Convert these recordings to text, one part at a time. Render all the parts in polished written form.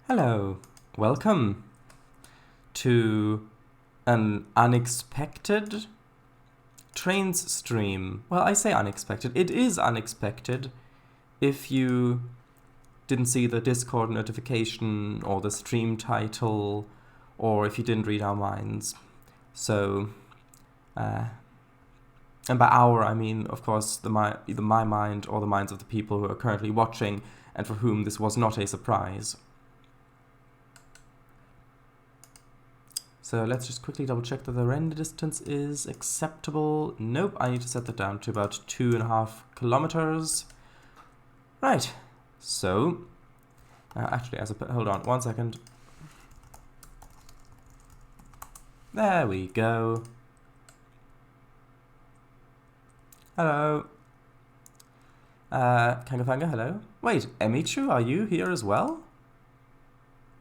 Hello, welcome to an unexpected Trainz stream. Well, I say unexpected. It is unexpected if you didn't see the Discord notification or the stream title, or if you didn't read our minds. So, and by our, I mean, of course, either my mind or the minds of the people who are currently watching and for whom this was not a surprise. So let's just quickly double check that the render distance is acceptable. Nope, I need to set that down to about 2.5 kilometers. Right, so, actually, hold on 1 second. There we go. Hello. Kangafanga, hello. Wait, Emichu, are you here as well?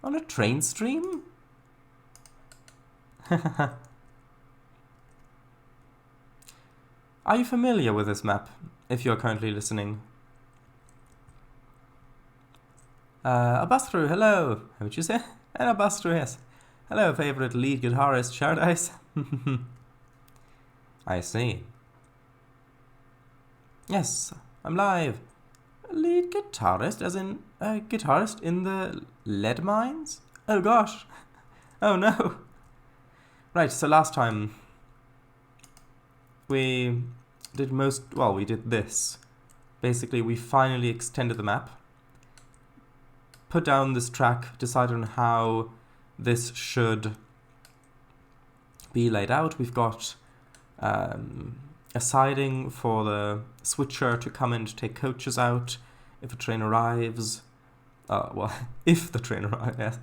On a train stream? Are you familiar with this map, if you're currently listening? Abastru, hello! How would you say? And Abastru, yes. Hello, favorite lead guitarist, Shardice. I see. Yes, I'm live. Lead guitarist, as in a guitarist in the lead mines? Oh gosh. Oh no. Right, so last time we did we did this. Basically, we finally extended the map, put down this track, decided on how this should be laid out. We've got a siding for the switcher to come in to take coaches out if a train arrives. If the train arrives, yes.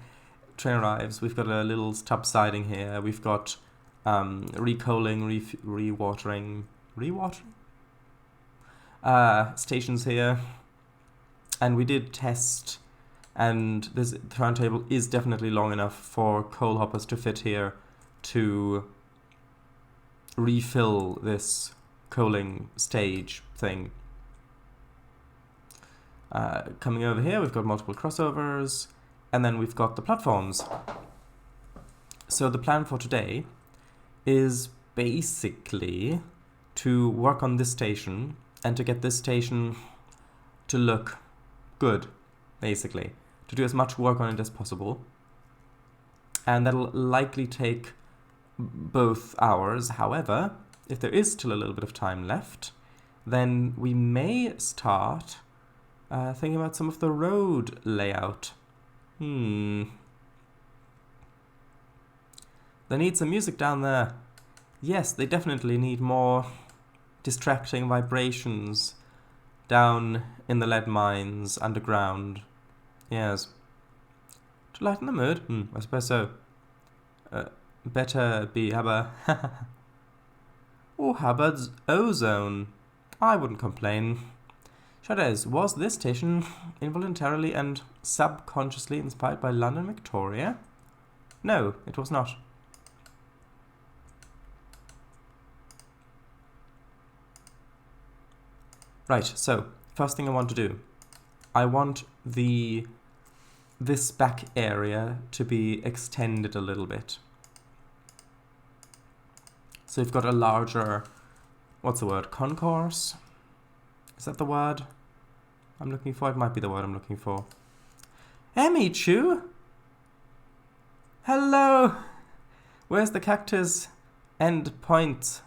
Train arrives. We've got a little stub siding here. We've got recoaling, rewatering stations here, and we did test, and this turntable is definitely long enough for coal hoppers to fit here to refill this coaling stage thing. Coming over here, we've got multiple crossovers. And then we've got the platforms. So the plan for today is basically to work on this station and to get this station to look good, basically. To do as much work on it as possible. And that'll likely take both hours. However, if there is still a little bit of time left, then we may start thinking about some of the road layout. They need some music down there. Yes, they definitely need more distracting vibrations down in the lead mines underground. Yes. To lighten the mood? I suppose so. Better be Hubbard. Or Hubbard's ozone. I wouldn't complain. Shadows, was this station involuntarily and subconsciously inspired by London Victoria? No, it was not. Right, so, first thing I want to do. I want this back area to be extended a little bit. So you've got a larger, what's the word, concourse? Is that the word I'm looking for? It might be the word I'm looking for. Emichu? Hello! Where's the cactus end point?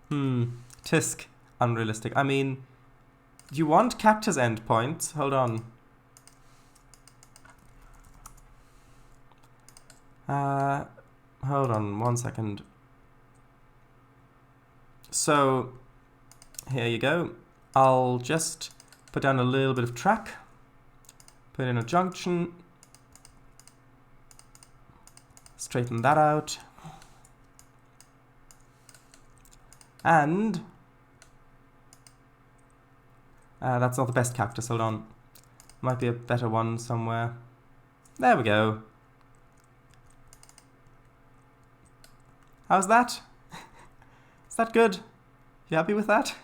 Tisk. Unrealistic. I mean, you want cactus end points? Hold on. Hold on 1 second. So, here you go. I'll just put down a little bit of track, put in a junction, straighten that out, and that's not the best cactus, hold on. Might be a better one somewhere. There we go. How's that? Is that good? You happy with that?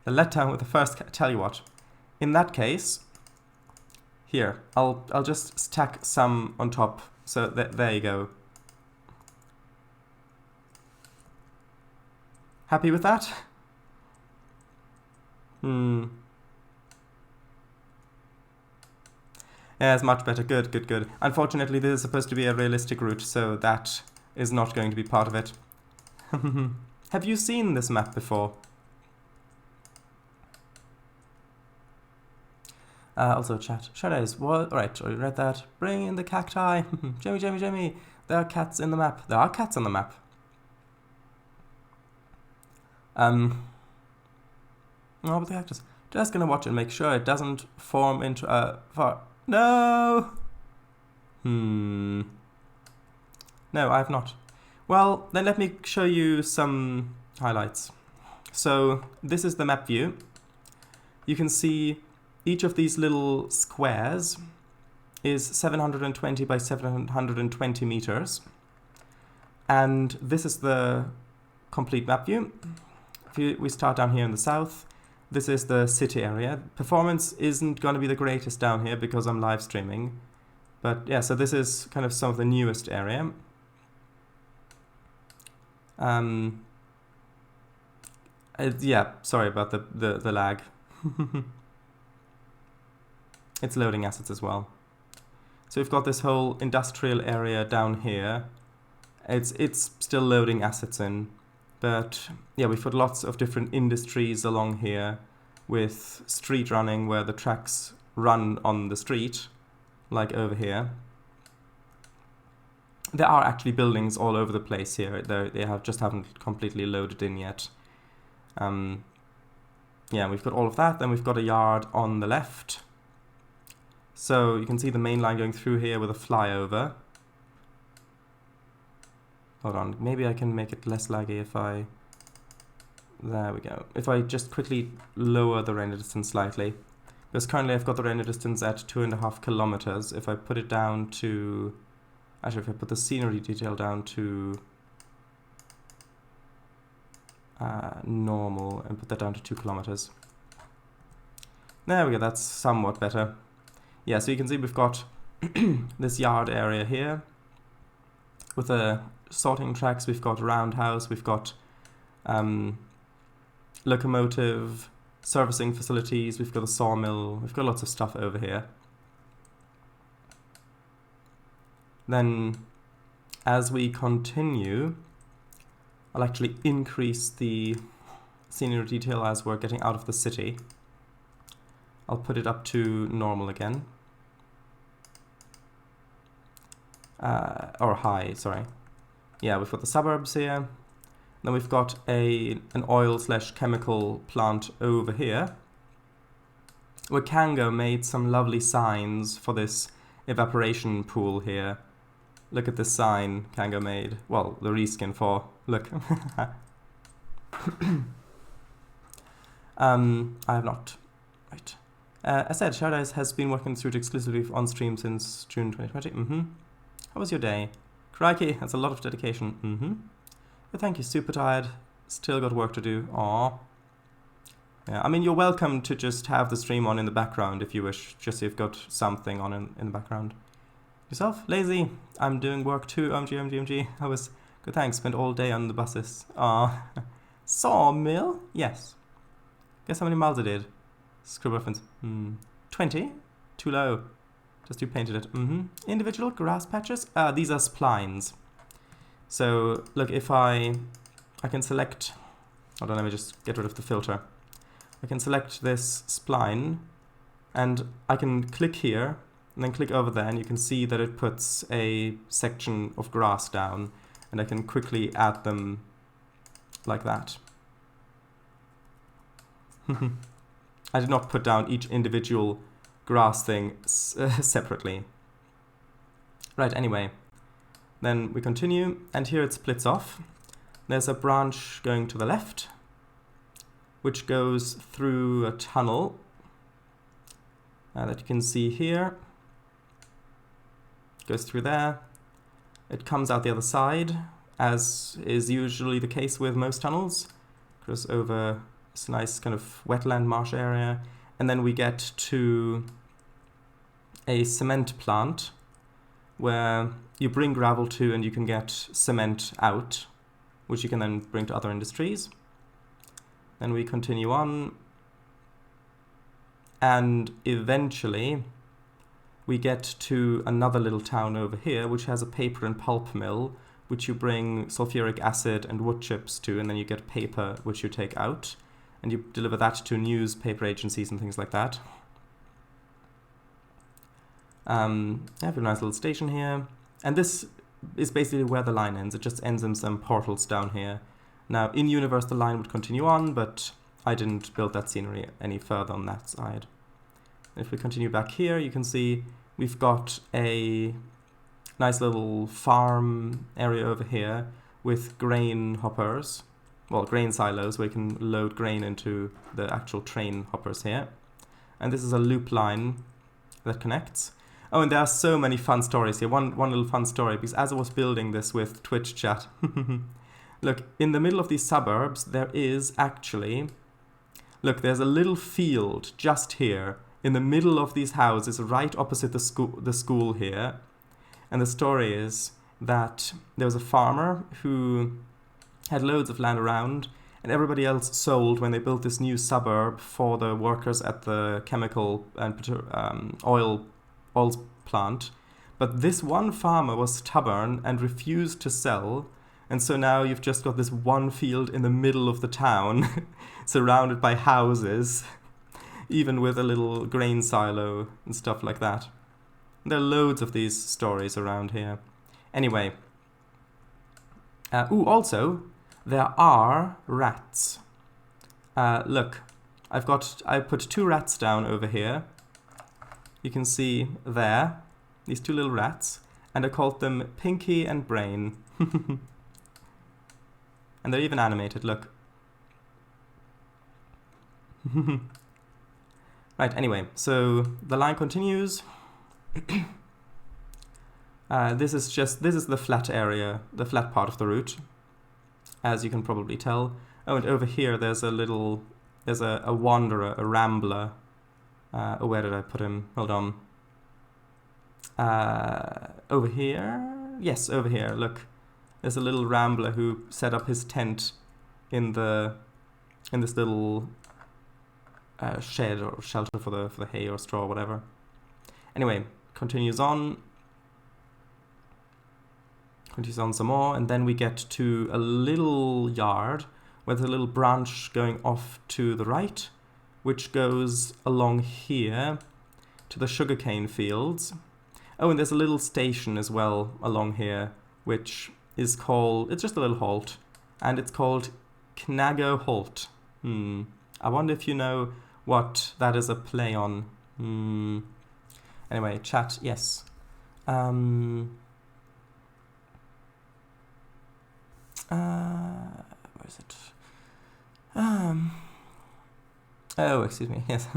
The letdown with the first tell you what. In that case, here, I'll just stack some on top. So there you go. Happy with that? Yeah, it's much better. Good, good, good. Unfortunately, this is supposed to be a realistic route, so that is not going to be part of it. Have you seen this map before? Also, chat. Shadows. What? Alright, I read that. Bring in the cacti. Jimmy, Jimmy, Jimmy. There are cats in the map. There are cats on the map. Oh, but the cactus. Just gonna watch and make sure it doesn't form into a No! No, I have not. Well, then let me show you some highlights. So, this is the map view. You can see each of these little squares is 720 by 720 meters. And this is the complete map view. We start down here in the south. This is the city area. Performance isn't going to be the greatest down here because I'm live streaming. But yeah, so this is kind of some of the newest area. Yeah, sorry about the lag. It's loading assets as well. So we've got this whole industrial area down here. It's still loading assets in. But yeah, we've got lots of different industries along here with street running where the tracks run on the street, like over here. There are actually buildings all over the place here. They just haven't completely loaded in yet. Yeah, we've got all of that. Then we've got a yard on the left. So you can see the main line going through here with a flyover. Hold on, maybe I can make it less laggy if I... There we go. If I just quickly lower the render distance slightly. Because currently I've got the render distance at 2.5 kilometers. If I put it down to... Actually, if I put the scenery detail down to... normal and put that down to 2 kilometers. There we go, that's somewhat better. Yeah, so you can see we've got this yard area here. With the sorting tracks, we've got roundhouse, we've got locomotive, servicing facilities, we've got a sawmill, we've got lots of stuff over here. Then, as we continue, I'll actually increase the scenery detail as we're getting out of the city. I'll put it up to normal again. Or high, sorry. Yeah, we've got the suburbs here. Then we've got an oil/chemical plant over here. Where Kango made some lovely signs for this evaporation pool here. Look at this sign Kango made. Well, the reskin for. Look. I have not. Right. As said, Shadows has been working through it exclusively on stream since June 2020. How was your day? Crikey, that's a lot of dedication. But thank you, super tired. Still got work to do. Aww. Yeah, I mean, you're welcome to just have the stream on in the background if you wish, just so you've got something on in the background. Yourself? Lazy? I'm doing work too, OMG. I was good, thanks. Spent all day on the buses. Aww. Sawmill? Yes. Guess how many miles I did? Scribble reference. 20? Too low. Just you painted it. Individual grass patches? These are splines. So, look, if I can select... Hold on, let me just get rid of the filter. I can select this spline, and I can click here, and then click over there, and you can see that it puts a section of grass down, and I can quickly add them like that. I did not put down each individual grass thing separately. Right, anyway. Then we continue, and here it splits off. There's a branch going to the left, which goes through a tunnel that you can see here. Goes through there. It comes out the other side, as is usually the case with most tunnels. Goes over It's a nice kind of wetland marsh area. And then we get to a cement plant where you bring gravel to and you can get cement out, which you can then bring to other industries. Then we continue on, and eventually we get to another little town over here, which has a paper and pulp mill, which you bring sulfuric acid and wood chips to, and then you get paper, which you take out, and you deliver that to newspaper agencies and things like that. I have a nice little station here, and this is basically where the line ends. It just ends in some portals down here. Now, in universe, the line would continue on, but I didn't build that scenery any further on that side. If we continue back here, you can see we've got a nice little farm area over here with grain hoppers, well, grain silos, where you can load grain into the actual train hoppers here. And this is a loop line that connects. Oh, and there are so many fun stories here. One little fun story, because as I was building this with Twitch chat, look, in the middle of these suburbs, there is actually, look, there's a little field just here in the middle of these houses, right opposite the school here. And the story is that there was a farmer who had loads of land around, and everybody else sold when they built this new suburb for the workers at the chemical and oil plant. But this one farmer was stubborn and refused to sell, and so now you've just got this one field in the middle of the town surrounded by houses, even with a little grain silo and stuff like that. There are loads of these stories around here. Anyway, also there are rats. Look, I put 2 rats down over here. You can see there, these 2 little rats, and I called them Pinky and Brain. And they're even animated, look. Right, anyway, so the line continues. This is the flat area, the flat part of the route, as you can probably tell. Oh, and over here there's a wanderer, a rambler. Oh, where did I put him? Hold on. Over here? Yes, over here, look. There's a little rambler who set up his tent in this little shed or shelter for the hay or straw or whatever. Anyway, continues on some more, and then we get to a little yard with a little branch going off to the right, which goes along here to the sugarcane fields. Oh, and there's a little station as well along here, which is called, it's just a little halt, and it's called Knago Halt. I wonder if you know what that is a play on. Anyway, chat, yes. Where is it? Oh, excuse me, yes.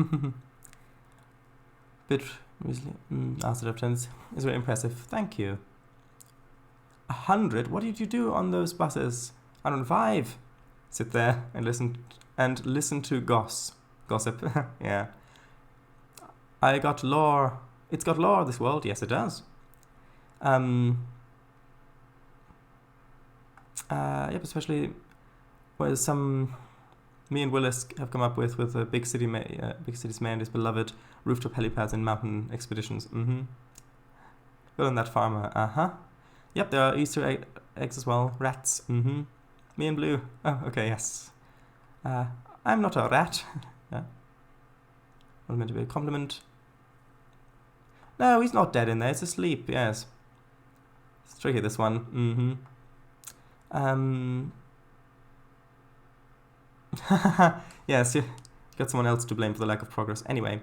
Bit recently, answered up Trainz is very impressive. Thank you. 100? What did you do on those buses? 105. Sit there and listen to gossip. Yeah. I got lore. It's got lore, this world. Yes, it does. Yep, especially where me and Willis have come up with the Big Cities Man is beloved rooftop helipads and mountain expeditions. Good on that farmer. Yep, there are Easter eggs as well. Rats. Me and Blue. Oh, okay, yes. I'm not a rat. Yeah. Not meant to be a compliment. No, he's not dead in there. It's asleep. Yes. It's tricky, this one. Yes, you got someone else to blame for the lack of progress. Anyway,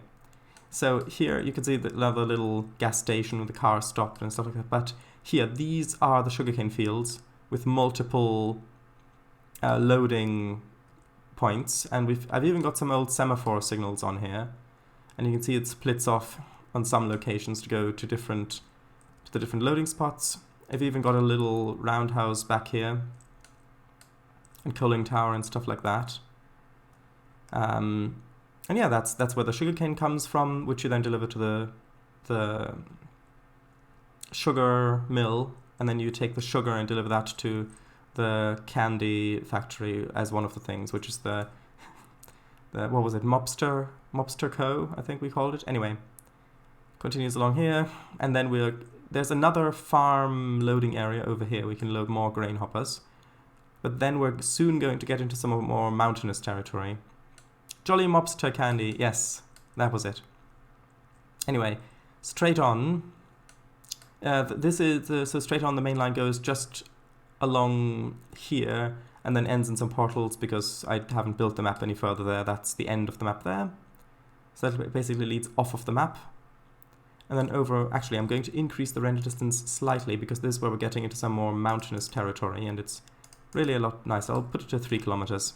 so here you can see another little gas station with the car stopped and stuff like that. But here, these are the sugarcane fields with multiple loading points, and I've even got some old semaphore signals on here, and you can see it splits off on some locations to go to the different loading spots. I've even got a little roundhouse back here and cooling tower and stuff like that. And yeah, that's where the sugarcane comes from, which you then deliver to the sugar mill, and then you take the sugar and deliver that to the candy factory as one of the things, which is the what was it, Mobster Co, I think we called it. Anyway, continues along here, and then there's another farm loading area over here. We can load more grain hoppers, but then we're soon going to get into some more mountainous territory. Jolly Mobster Candy, yes, that was it. Anyway, straight on. So straight on, the main line goes just along here and then ends in some portals because I haven't built the map any further there. That's the end of the map there. So that basically leads off of the map. And then actually I'm going to increase the render distance slightly because this is where we're getting into some more mountainous territory and it's really a lot nicer. I'll put it to 3 kilometers.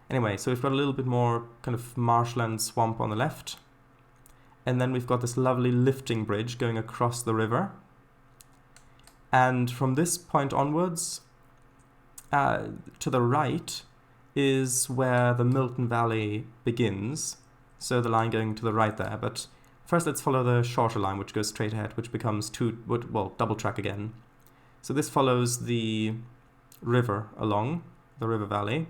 Anyway, so we've got a little bit more kind of marshland swamp on the left. And then we've got this lovely lifting bridge going across the river. And from this point onwards, to the right is where the Milton Valley begins. So the line going to the right there. But first let's follow the shorter line, which goes straight ahead, which becomes double track again. So this follows the river along, the river valley.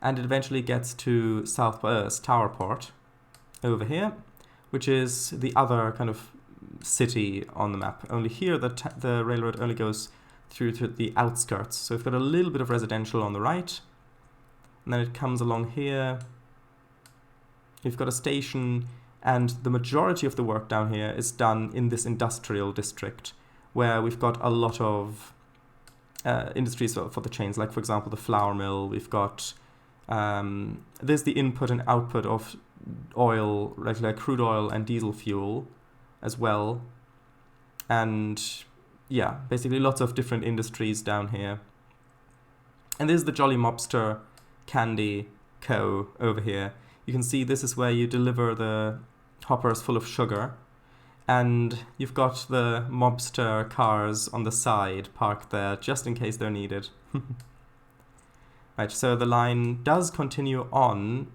And it eventually gets to Southwest Towerport over here, which is the other kind of city on the map. Only here the railroad only goes through to the outskirts. So we've got a little bit of residential on the right, and then it comes along here. We've got a station, and the majority of the work down here is done in this industrial district, where we've got a lot of industries for the chains, like for example the flour mill. We've got there's the input and output of oil, regular crude oil and diesel fuel as well. And yeah, basically lots of different industries down here. And this is the Jolly Mobster Candy Co over here. You can see this is where you deliver the hoppers full of sugar. And you've got the mobster cars on the side parked there just in case they're needed. Right, so the line does continue on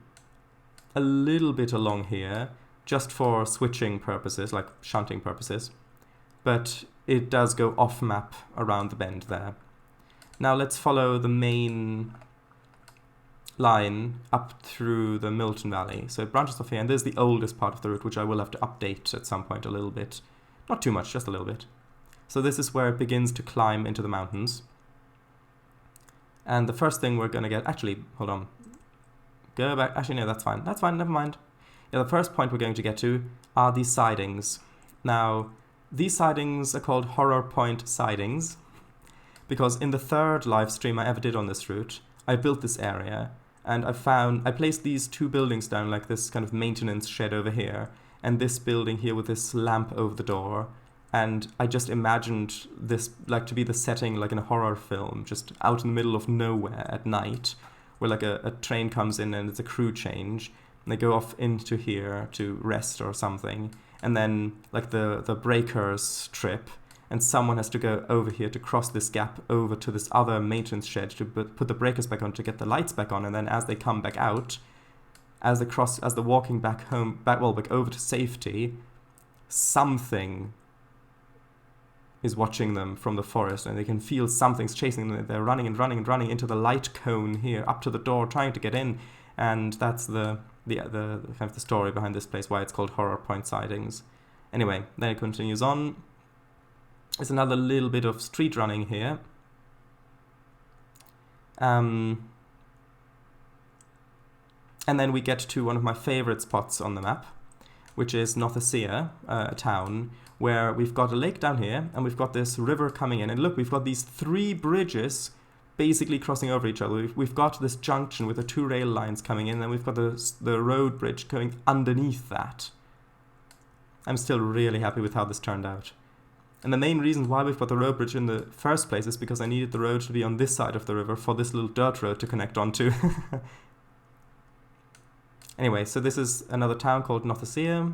a little bit along here, just for switching purposes, like shunting purposes. But it does go off map around the bend there. Now let's follow the main line up through the Milton Valley. So it branches off here, and this is the oldest part of the route, which I will have to update at some point a little bit. Not too much, just a little bit. So this is where it begins to climb into the mountains. And the first thing we're going to get... Actually, hold on. Go back. Actually, no, that's fine. That's fine, never mind. Yeah, the first point we're going to get to are these sidings. Now, these sidings are called Horror Point sidings because in the third live stream I ever did on this route, I built this area and I placed these two buildings down, like this kind of maintenance shed over here and this building here with this lamp over the door. And I just imagined this like to be the setting like in a horror film, just out in the middle of nowhere at night, where like a train comes in and it's a crew change, and they go off into here to rest or something, and then like the breakers trip, and someone has to go over here to cross this gap over to this other maintenance shed to put the breakers back on to get the lights back on, and then as they come back out, as they're walking back over to safety, something is watching them from the forest, and they can feel something's chasing them. They're running and running and running into the light cone here, up to the door, trying to get in. And that's the kind of the story behind this place, why it's called Horror Point Sidings. Anyway, then it continues on. There's another little bit of street running here. And then we get to one of my favorite spots on the map, which is Nothesea, a town, where we've got a lake down here, and we've got this river coming in. And look, we've got these 3 bridges basically crossing over each other. We've got this junction with the 2 rail lines coming in, and we've got the road bridge going underneath that. I'm still really happy with how this turned out. And the main reason why we've got the road bridge in the first place is because I needed the road to be on this side of the river for this little dirt road to connect onto. Anyway, so this is another town called Nothesea.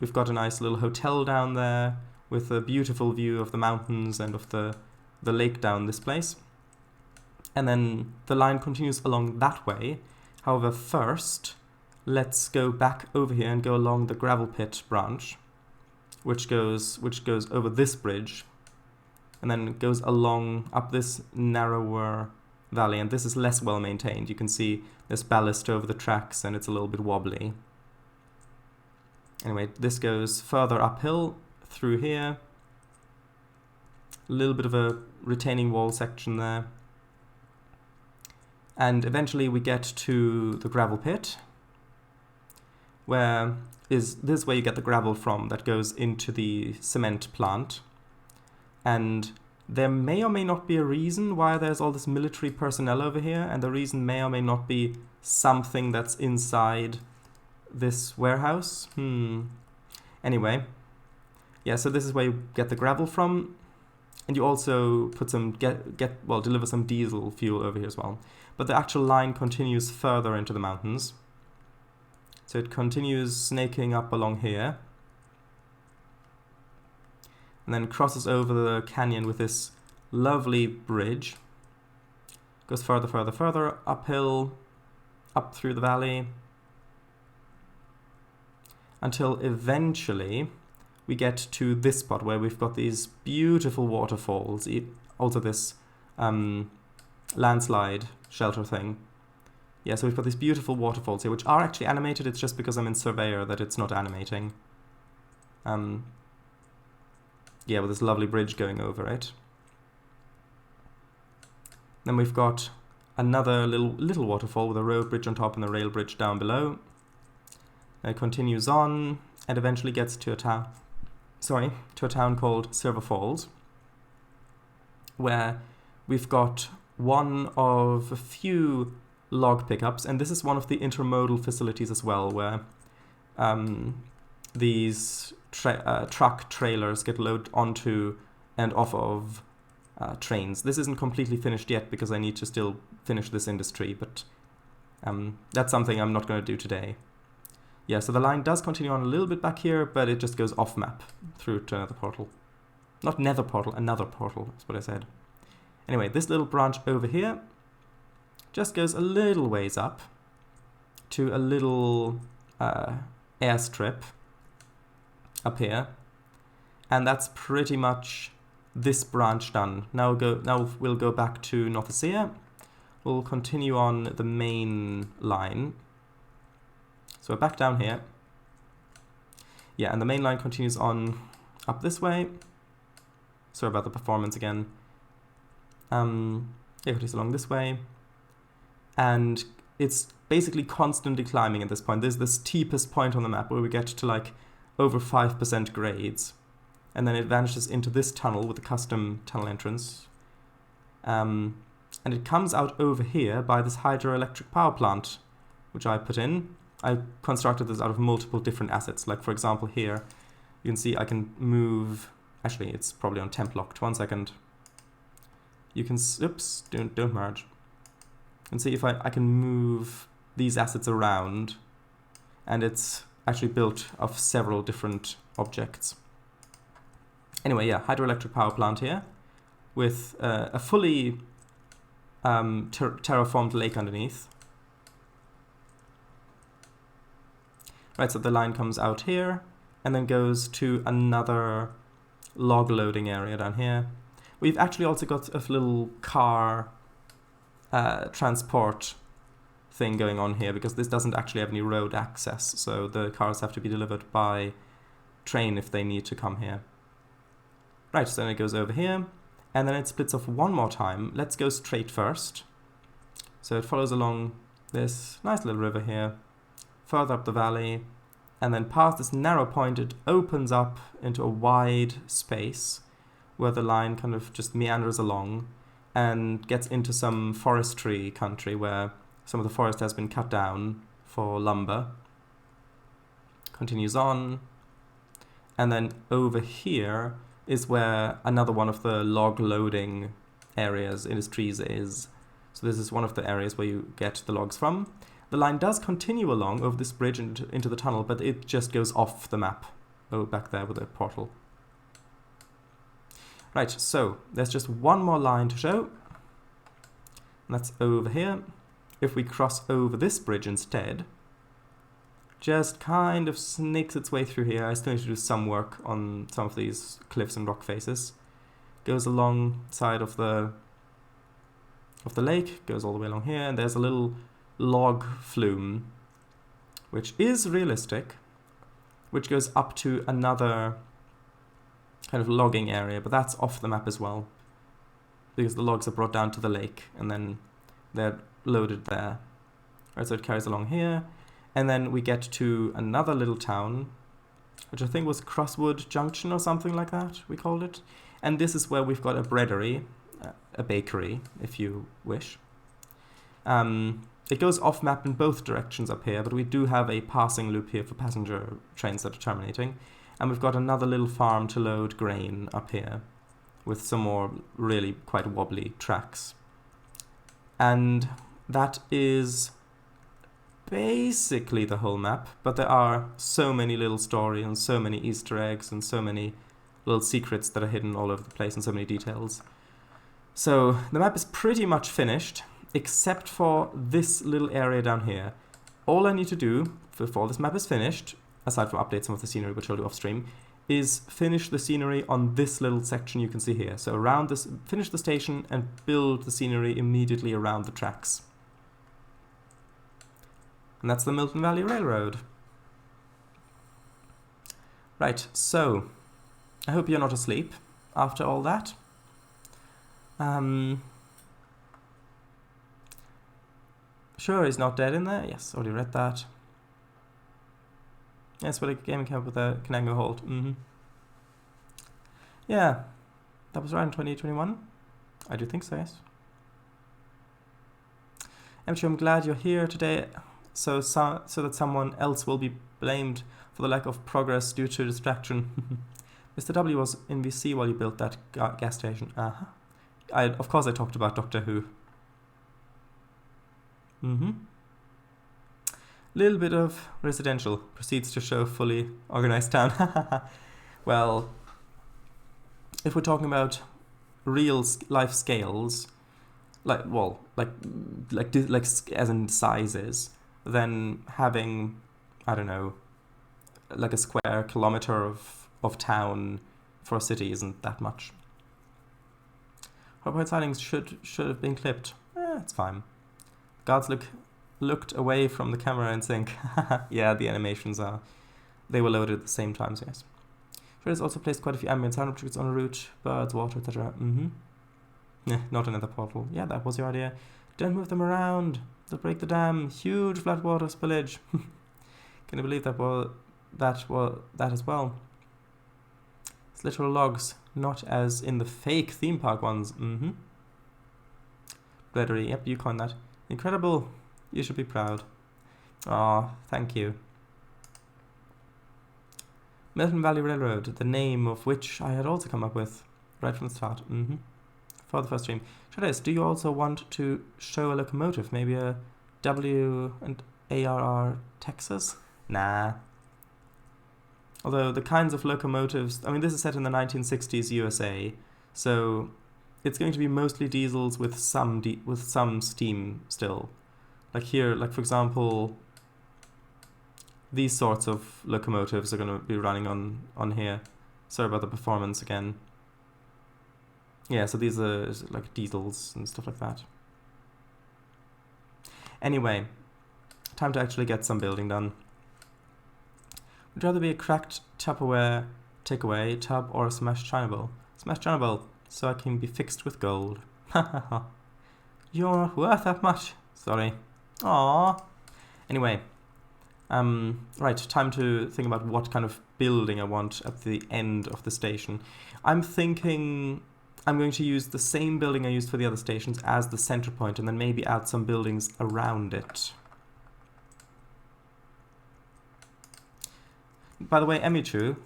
We've got a nice little hotel down there with a beautiful view of the mountains and of the lake down this place. And then the line continues along that way. However, first, let's go back over here and go along the gravel pit branch, which goes over this bridge, and then goes along up this narrower valley. And this is less well maintained. You can see there's ballast over the tracks, and it's a little bit wobbly. Anyway, this goes further uphill through here. A little bit of a retaining wall section there. And eventually we get to the gravel pit, where this is where you get the gravel from that goes into the cement plant. And there may or may not be a reason why there's all this military personnel over here, and the reason may or may not be something that's inside this warehouse. Anyway, yeah, so this is where you get the gravel from, and you also put some deliver some diesel fuel over here as well. But the actual line continues further into the mountains. So it continues snaking up along here, and then crosses over the canyon with this lovely bridge. Goes further uphill, up through the valley, until eventually we get to this spot where we've got these beautiful waterfalls, also this landslide shelter thing. Yeah, so we've got these beautiful waterfalls here, which are actually animated. It's just because I'm in Surveyor that it's not animating. Yeah, with this lovely bridge going over it. Then we've got another little waterfall with a road bridge on top and a rail bridge down below. It continues on and eventually gets to a town. To a town called Silver Falls, where we've got one of a few log pickups, and this is one of the intermodal facilities as well, where these truck trailers get loaded onto and off of trains. This isn't completely finished yet because I need to still finish this industry, but that's something I'm not going to do today. Yeah, so the line does continue on a little bit back here, but it just goes off map through to another portal. Not nether portal, another portal, that's what I said. Anyway, this little branch over here just goes a little ways up to a little airstrip up here. And that's pretty much this branch done. Now we'll go back to Northusia. We'll continue on the main line. So we're back down here. Yeah, and the main line continues on up this way. Sorry about the performance again. Yeah, it continues along this way. And it's basically constantly climbing at this point. There's the steepest point on the map where we get to like over 5% grades. And then it vanishes into this tunnel with a custom tunnel entrance. And it comes out over here by this hydroelectric power plant, which I put in. I constructed this out of multiple different assets. Like, for example, here, you can see I can move... Actually, it's probably on temp locked. 1 second. You can... Oops, don't merge. You can see if I can move these assets around, and it's actually built of several different objects. Anyway, yeah, hydroelectric power plant here with a fully terraformed lake underneath. Right, so the line comes out here and then goes to another log loading area down here. We've actually also got a little car transport thing going on here because this doesn't actually have any road access, so the cars have to be delivered by train if they need to come here. Right, so then it goes over here, and then it splits off one more time. Let's go straight first. So it follows along this nice little river here, further up the valley, and then past this narrow point, it opens up into a wide space where the line kind of just meanders along and gets into some forestry country where some of the forest has been cut down for lumber. Continues on, and then over here is where another one of the log loading areas, industries, is. So this is one of the areas where you get the logs from. The line does continue along over this bridge into the tunnel, but it just goes off the map. Oh, back there with a portal. Right, so there's just one more line to show. And that's over here. If we cross over this bridge instead, just kind of snakes its way through here. I still need to do some work on some of these cliffs and rock faces. Goes alongside of the lake, goes all the way along here, and there's a little log flume, which is realistic, which goes up to another kind of logging area, but that's off the map as well, because the logs are brought down to the lake, and then they're loaded there. Right, so it carries along here, and then we get to another little town, which I think was Crosswood Junction or something like that, we called it. And this is where we've got a breadery, a bakery, if you wish. It goes off map in both directions up here, but we do have a passing loop here for passenger trains that are terminating. And we've got another little farm to load grain up here, with some more really quite wobbly tracks. And that is basically the whole map, but there are so many little stories and so many Easter eggs and so many little secrets that are hidden all over the place and so many details. So the map is pretty much finished, except for this little area down here. All I need to do before this map is finished, aside from update some of the scenery, which I'll do off stream, is finish the scenery on this little section you can see here. So around this, finish the station and build the scenery immediately around the tracks. And that's the Milton Valley Railroad. Right, so I hope you're not asleep after all that. Sure, he's not dead in there. Yes, already read that. Yes, what a gaming camp with a Kananga hold. Yeah, that was around 2021. I do think so, yes. I'm glad you're here today, so that someone else will be blamed for the lack of progress due to distraction. Mr. W was in VC while you built that gas station. Of course I talked about Doctor Who. Little bit of residential. Proceeds to show fully organized town. Well, if we're talking about real life scales, like as in sizes, then having, I don't know, like a square kilometer of town for a city isn't that much. Hardpoint sightings should have been clipped. It's fine. Guards looked away from the camera and think, yeah, the animations they were loaded at the same time, so yes. Trainz also placed quite a few ambient sound objects on the route, birds, water, etc. Not another portal. Yeah, that was your idea. Don't move them around. They'll break the dam. Huge flat water spillage. Can you believe that as well? It's literal logs, not as in the fake theme park ones. Breadery, yep, you coined that. Incredible. You should be proud. Aw, thank you. Milton Valley Railroad, the name of which I had also come up with right from the start. For the first stream. Trainz, do you also want to show a locomotive? Maybe a W&ARR Texas? Nah. Although the kinds of locomotives, I mean, this is set in the 1960s USA, so it's going to be mostly diesels with some steam still. Like here, like for example, these sorts of locomotives are going to be running on here. Sorry about the performance again. Yeah, so these are like diesels and stuff like that. Anyway, time to actually get some building done. Would rather be a cracked Tupperware takeaway tub or a smashed china bowl. Smashed china bowl, so I can be fixed with gold. You're not worth that much. Sorry. Aww. Anyway, right, time to think about what kind of building I want at the end of the station. I'm thinking I'm going to use the same building I used for the other stations as the center point, and then maybe add some buildings around it. By the way, Emichu,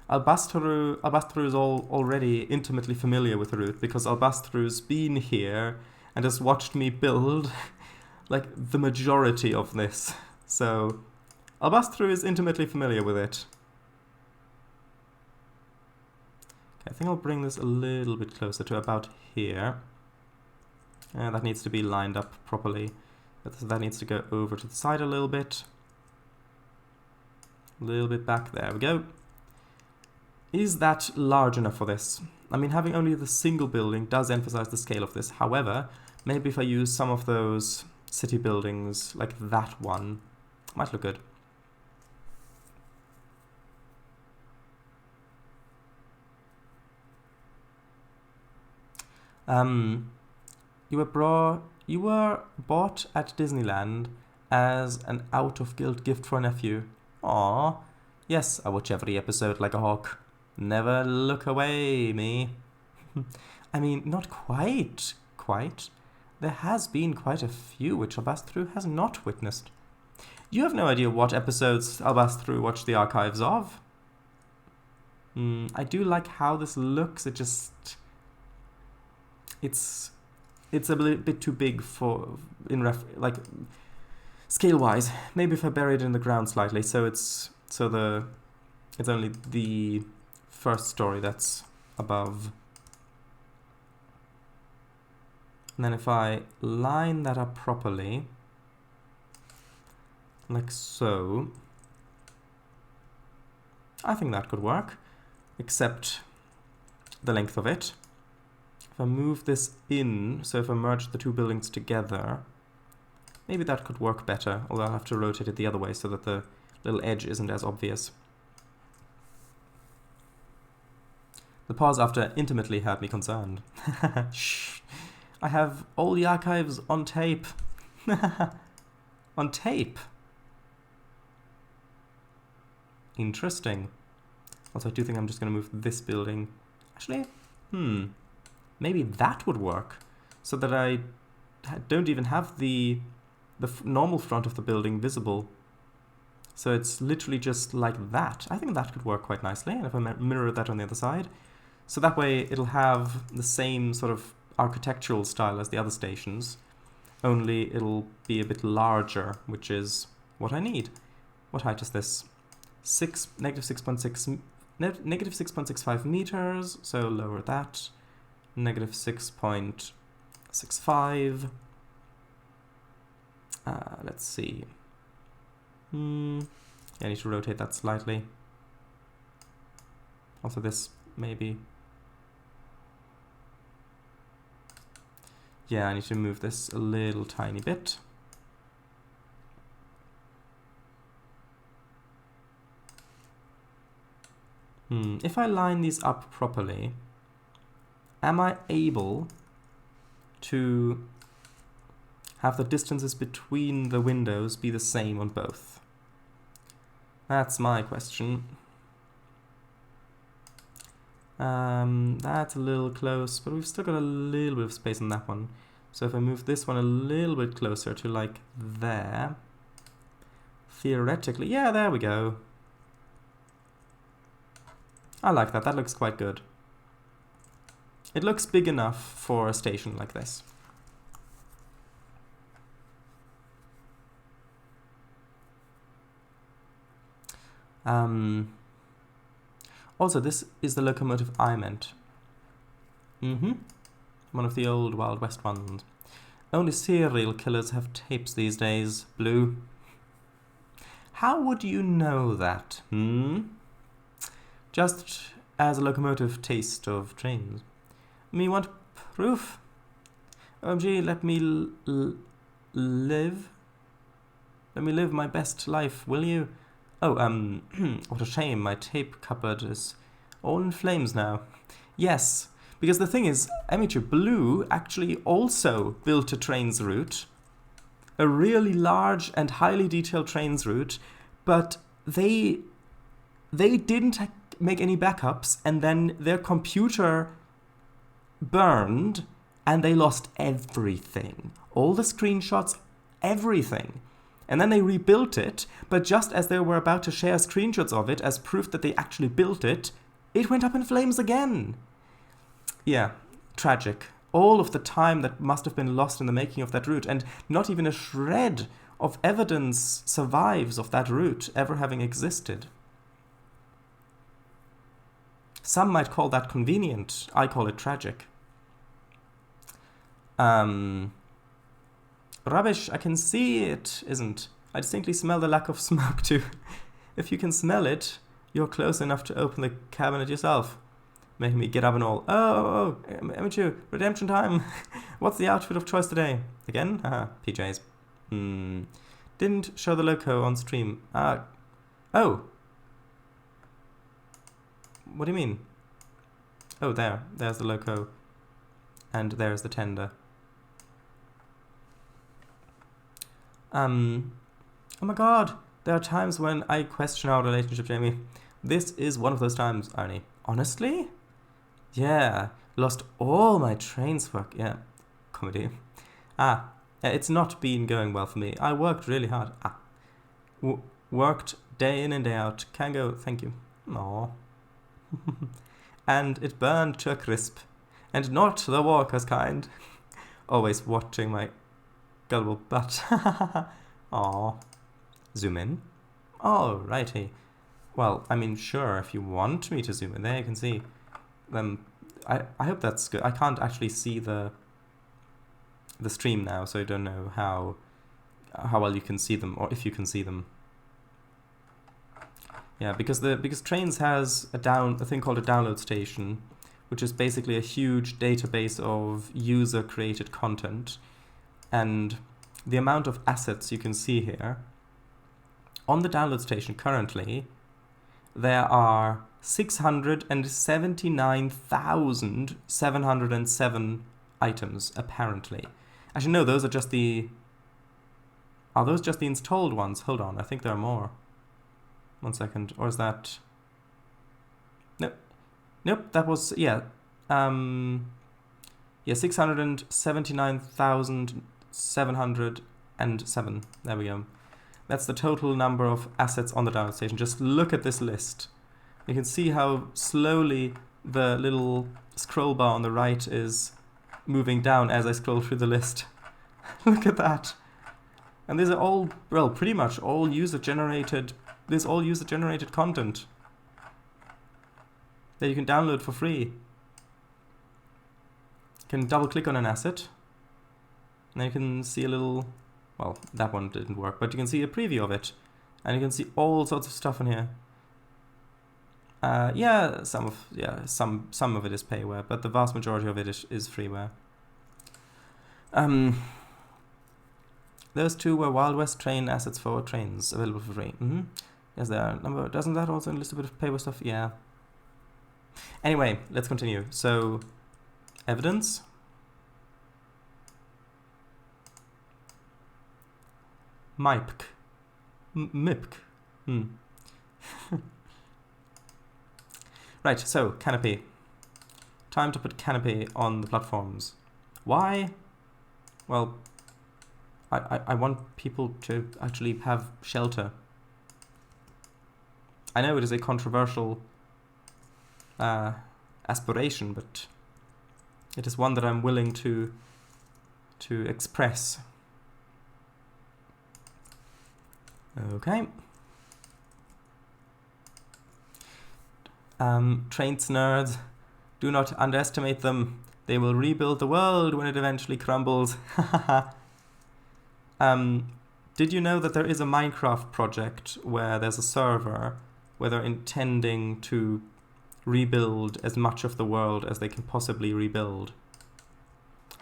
Albastru is already intimately familiar with the route, because Albastru's been here and has watched me build like the majority of this. So Albastru is intimately familiar with it. Okay, I think I'll bring this a little bit closer to about here. That needs to be lined up properly. That needs to go over to the side a little bit. A little bit back. There we go. Is that large enough for this? I mean, having only the single building does emphasize the scale of this. However, maybe if I use some of those city buildings, like that one, might look good. You were bought at Disneyland as an out-of-guilt gift for a nephew. Aww. Yes, I watch every episode like a hawk. Never look away, me. I mean, not quite. There has been quite a few which Albastru has not witnessed. You have no idea what episodes Albastru watched the archives of. I do like how this looks. It's a bit too big for like scale-wise. Maybe if I bury it in the ground slightly, so it's only the first story that's above. And then if I line that up properly, like so, I think that could work, except the length of it. If I move this in, so if I merge the two buildings together, maybe that could work better, although I'll have to rotate it the other way so that the little edge isn't as obvious. The pause after intimately had me concerned. Shh. I have all the archives on tape. On tape? Interesting. Also, I do think I'm just going to move this building. Actually, maybe that would work, so that I don't even have the normal front of the building visible. So it's literally just like that. I think that could work quite nicely, and if I mirror that on the other side, so that way it'll have the same sort of architectural style as the other stations, only it'll be a bit larger, which is what I need. What height is this? Negative 6.65 meters, so lower that. Negative 6.65. Let's see. I need to rotate that slightly. Also this, maybe. Yeah, I need to move this a little tiny bit. If I line these up properly, am I able to have the distances between the windows be the same on both? That's my question. That's a little close, but we've still got a little bit of space on that one. So if I move this one a little bit closer to like there, theoretically, yeah, there we go. I like that. That looks quite good. It looks big enough for a station like this. Also, this is the locomotive I meant. One of the old Wild West ones. Only serial killers have tapes these days, Blue. How would you know that, Just as a locomotive taste of trains. Me want proof? OMG, let me live. Let me live my best life, will you? Oh, what a shame, my tape cupboard is all in flames now. Yes, because the thing is, Amateur Blue actually also built a Trainz route. A really large and highly detailed Trainz route, but they didn't make any backups, and then their computer burned, and they lost everything. All the screenshots, everything. And then they rebuilt it, but just as they were about to share screenshots of it as proof that they actually built it, it went up in flames again. Yeah, tragic. All of the time that must have been lost in the making of that route, and not even a shred of evidence survives of that route ever having existed. Some might call that convenient. I call it tragic. Rubbish, I can see it isn't. I distinctly smell the lack of smoke too. If you can smell it, you're close enough to open the cabinet yourself. Making me get up and all. Oh, amateur, redemption time. What's the outfit of choice today? Again? Haha, PJs. Didn't show the logo on stream. Oh. What do you mean? Oh, there's the logo. And there's the tender. Oh my god, there are times when I question our relationship, Jamie. This is one of those times, Arnie. Honestly? Yeah, lost all my Trainz work. Yeah, comedy. Yeah, it's not been going well for me. I worked really hard. Worked day in and day out. Can go, thank you. Aww. And it burned to a crisp. And not the walker's kind. Always watching my gullible butt. Aww. Zoom in. Alrighty. Well, I mean, sure, if you want me to zoom in there, you can see them. I hope that's good. I can't actually see the stream now, so I don't know how well you can see them, or if you can see them. Yeah, because Trainz has a thing called a download station, which is basically a huge database of user-created content, and the amount of assets you can see here on the download station currently. There are 679,707 items, apparently. Actually, no, those are just the... Are those just the installed ones? Hold on, I think there are more. 1 second. Or is that... Nope. Nope, that was... Yeah. Yeah, 679,707. There we go. That's the total number of assets on the download station. Just look at this list. You can see how slowly the little scroll bar on the right is moving down as I scroll through the list. Look at that. And these are all, well, pretty much all user-generated. This is all user-generated content that you can download for free. You can double-click on an asset, and then you can see a little... Well, that one didn't work, but you can see a preview of it, and you can see all sorts of stuff in here. Yeah, some of it is payware, but the vast majority of it is freeware. Those two were Wild West train assets for Trainz available for free. Yes, there are a number. Doesn't that also list a bit of payware stuff? Yeah. Anyway, let's continue. So, evidence. MIPK. MIPK. Right, so, canopy. Time to put canopy on the platforms. Why? Well, I want people to actually have shelter. I know it is a controversial aspiration, but it is one that I'm willing to express. Okay. Trainz nerds, do not underestimate them. They will rebuild the world when it eventually crumbles. Did you know that there is a Minecraft project where there's a server where they're intending to rebuild as much of the world as they can possibly rebuild?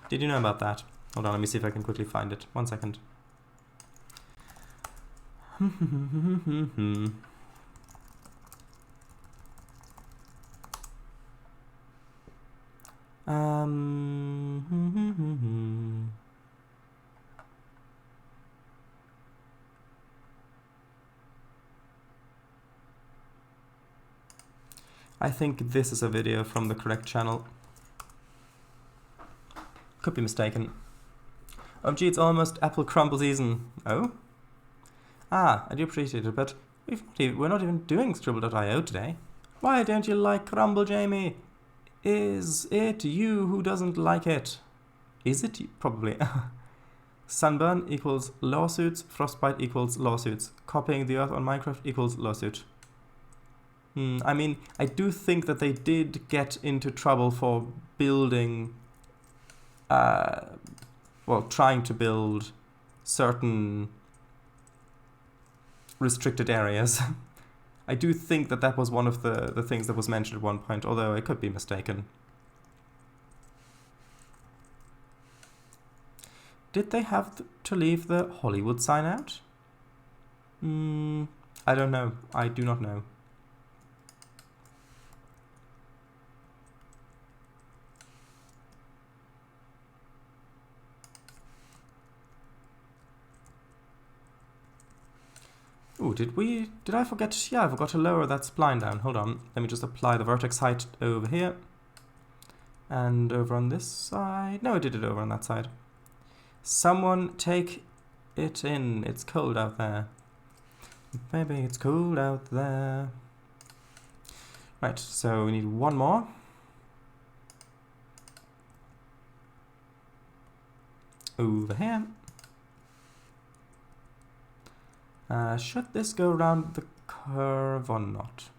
Did you know about that? Hold on, let me see if I can quickly find it. 1 second. I think this is a video from the correct channel. Could be mistaken. OMG, it's almost apple crumble season. Oh? Ah, I do appreciate it, but we're not even doing Scribble.io today. Why don't you like Crumble, Jamie? Is it you who doesn't like it? Is it you? Probably. Sunburn equals lawsuits, frostbite equals lawsuits. Copying the earth on Minecraft equals lawsuit. I mean, I do think that they did get into trouble for building well, trying to build certain restricted areas. I do think that that was one of the things that was mentioned at one point, although I could be mistaken. Did they have to leave the Hollywood sign out? I don't know. I do not know. Ooh, did I forget? Yeah, I forgot to lower that spline down. Hold on. Let me just apply the vertex height over here. And over on this side. No, I did it over on that side. Someone take it in. It's cold out there. Maybe it's cold out there. Right, so we need one more. Over here. Should this go around the curve or not?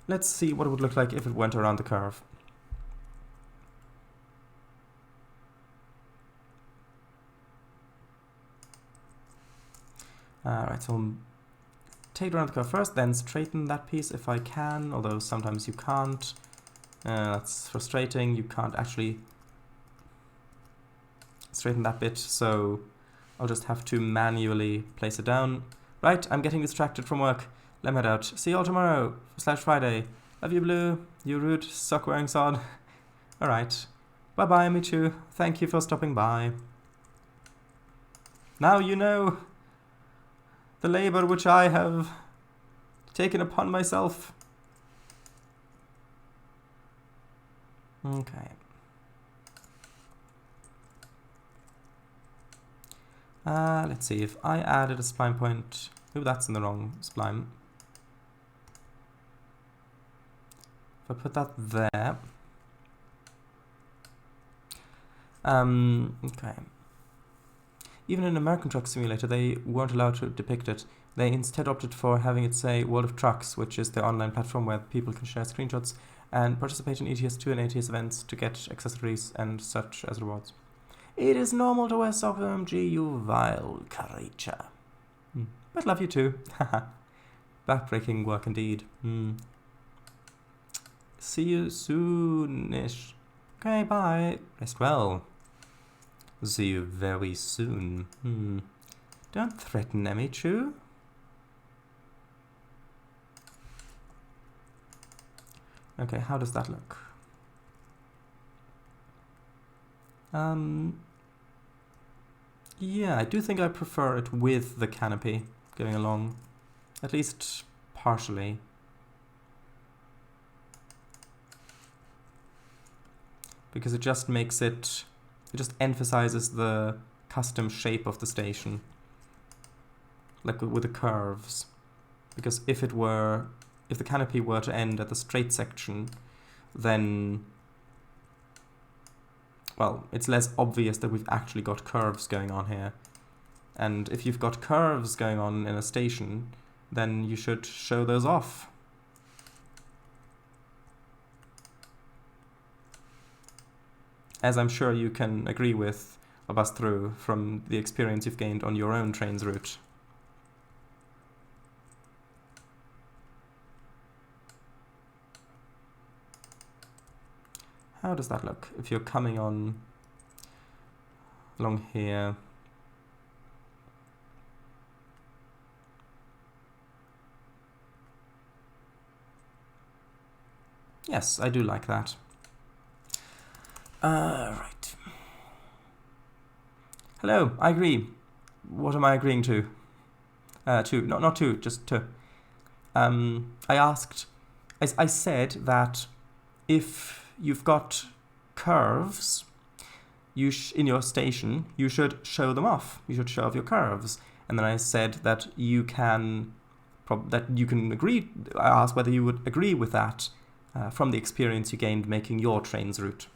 Let's see what it would look like if it went around the curve. Alright, so I'll take it around the curve first, then straighten that piece if I can, although sometimes you can't. That's frustrating, you can't actually straighten that bit, so I'll just have to manually place it down. Right, I'm getting distracted from work. Let me head out. See you all tomorrow, /Friday. Love you, Blue. You rude, sock-wearing sod. Alright. Bye-bye, Michu. Thank you for stopping by. Now you know the labor which I have taken upon myself. Okay. Let's see, if I added a spline point... Ooh, that's in the wrong spline. If I put that there... okay. Even in American Truck Simulator, they weren't allowed to depict it. They instead opted for having it say World of Trucks, which is the online platform where people can share screenshots and participate in ETS2 and ATS events to get accessories and such as rewards. It is normal to wear socks, OMG, you vile creature. But love you too. Backbreaking work indeed. See you soonish. Okay, bye. Rest well. See you very soon. Don't threaten Emichu. Okay, how does that look? Yeah, I do think I prefer it with the canopy going along. At least partially. Because it just makes it... It just emphasizes the custom shape of the station. Like with the curves. Because if the canopy were to end at the straight section, then... Well, it's less obvious that we've actually got curves going on here. And if you've got curves going on in a station, then you should show those off. As I'm sure you can agree with or bust through from the experience you've gained on your own Trainz route. How does that look if you're coming on along here? Yes, I do like that. Right. Hello, I agree. What am I agreeing to? To, not to, just to. I asked, I said that if you've got curves in your station, you should show them off. You should show off your curves. And then I said that you can agree. I asked whether you would agree with that from the experience you gained making your Trainz route.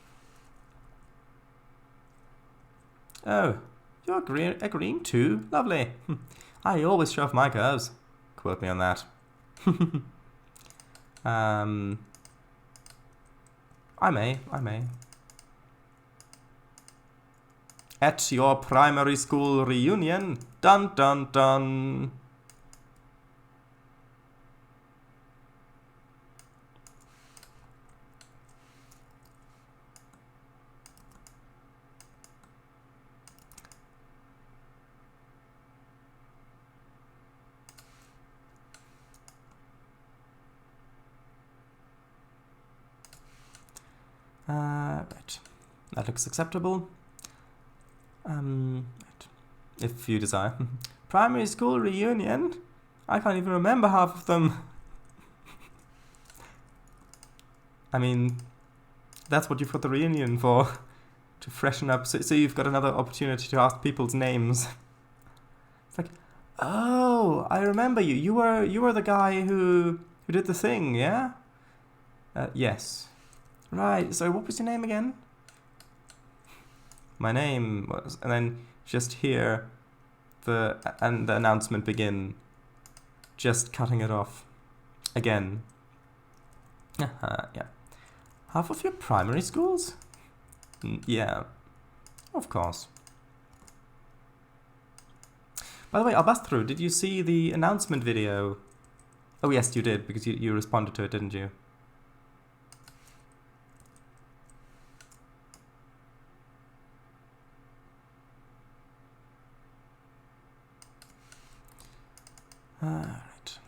Oh, you're agreeing too? Lovely. I always show off my curves. Quote me on that. I may. At your primary school reunion. Dun dun dun. Right. That looks acceptable. Right. If you desire. Primary school reunion? I can't even remember half of them. I mean, that's what you've got the reunion for. To freshen up. So you've got another opportunity to ask people's names. It's like, oh, I remember you. You were the guy who did the thing, yeah? Yes. Right, so what was your name again? My name was, and then just here, the announcement begin, just cutting it off, again. Yeah. Half of your primary schools? Yeah, of course. By the way, I'll bust through, did you see the announcement video? Oh yes, you did, because you responded to it, didn't you? Right.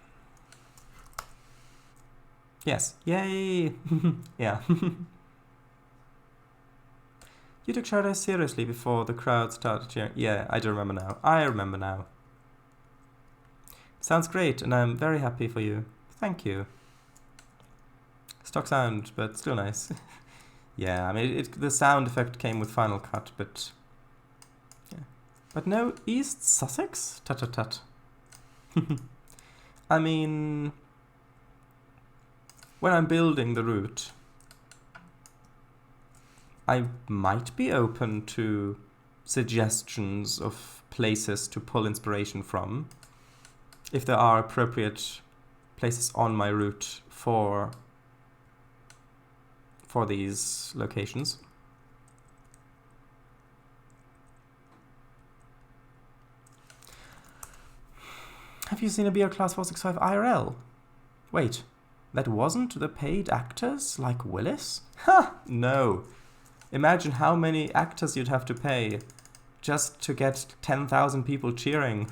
Yes. Yay! Yeah. You took Shadow seriously before the crowd started cheering. Yeah, I do remember now. I remember now. Sounds great, and I'm very happy for you. Thank you. Stock sound, but still nice. Yeah, I mean, the sound effect came with Final Cut, but... Yeah. But no East Sussex? Tut-tut-tut. I mean, when I'm building the route, I might be open to suggestions of places to pull inspiration from, if there are appropriate places on my route for these locations. Have you seen a BR Class 465 IRL? Wait, that wasn't the paid actors like Willis? Ha! No. Imagine how many actors you'd have to pay just to get 10,000 people cheering.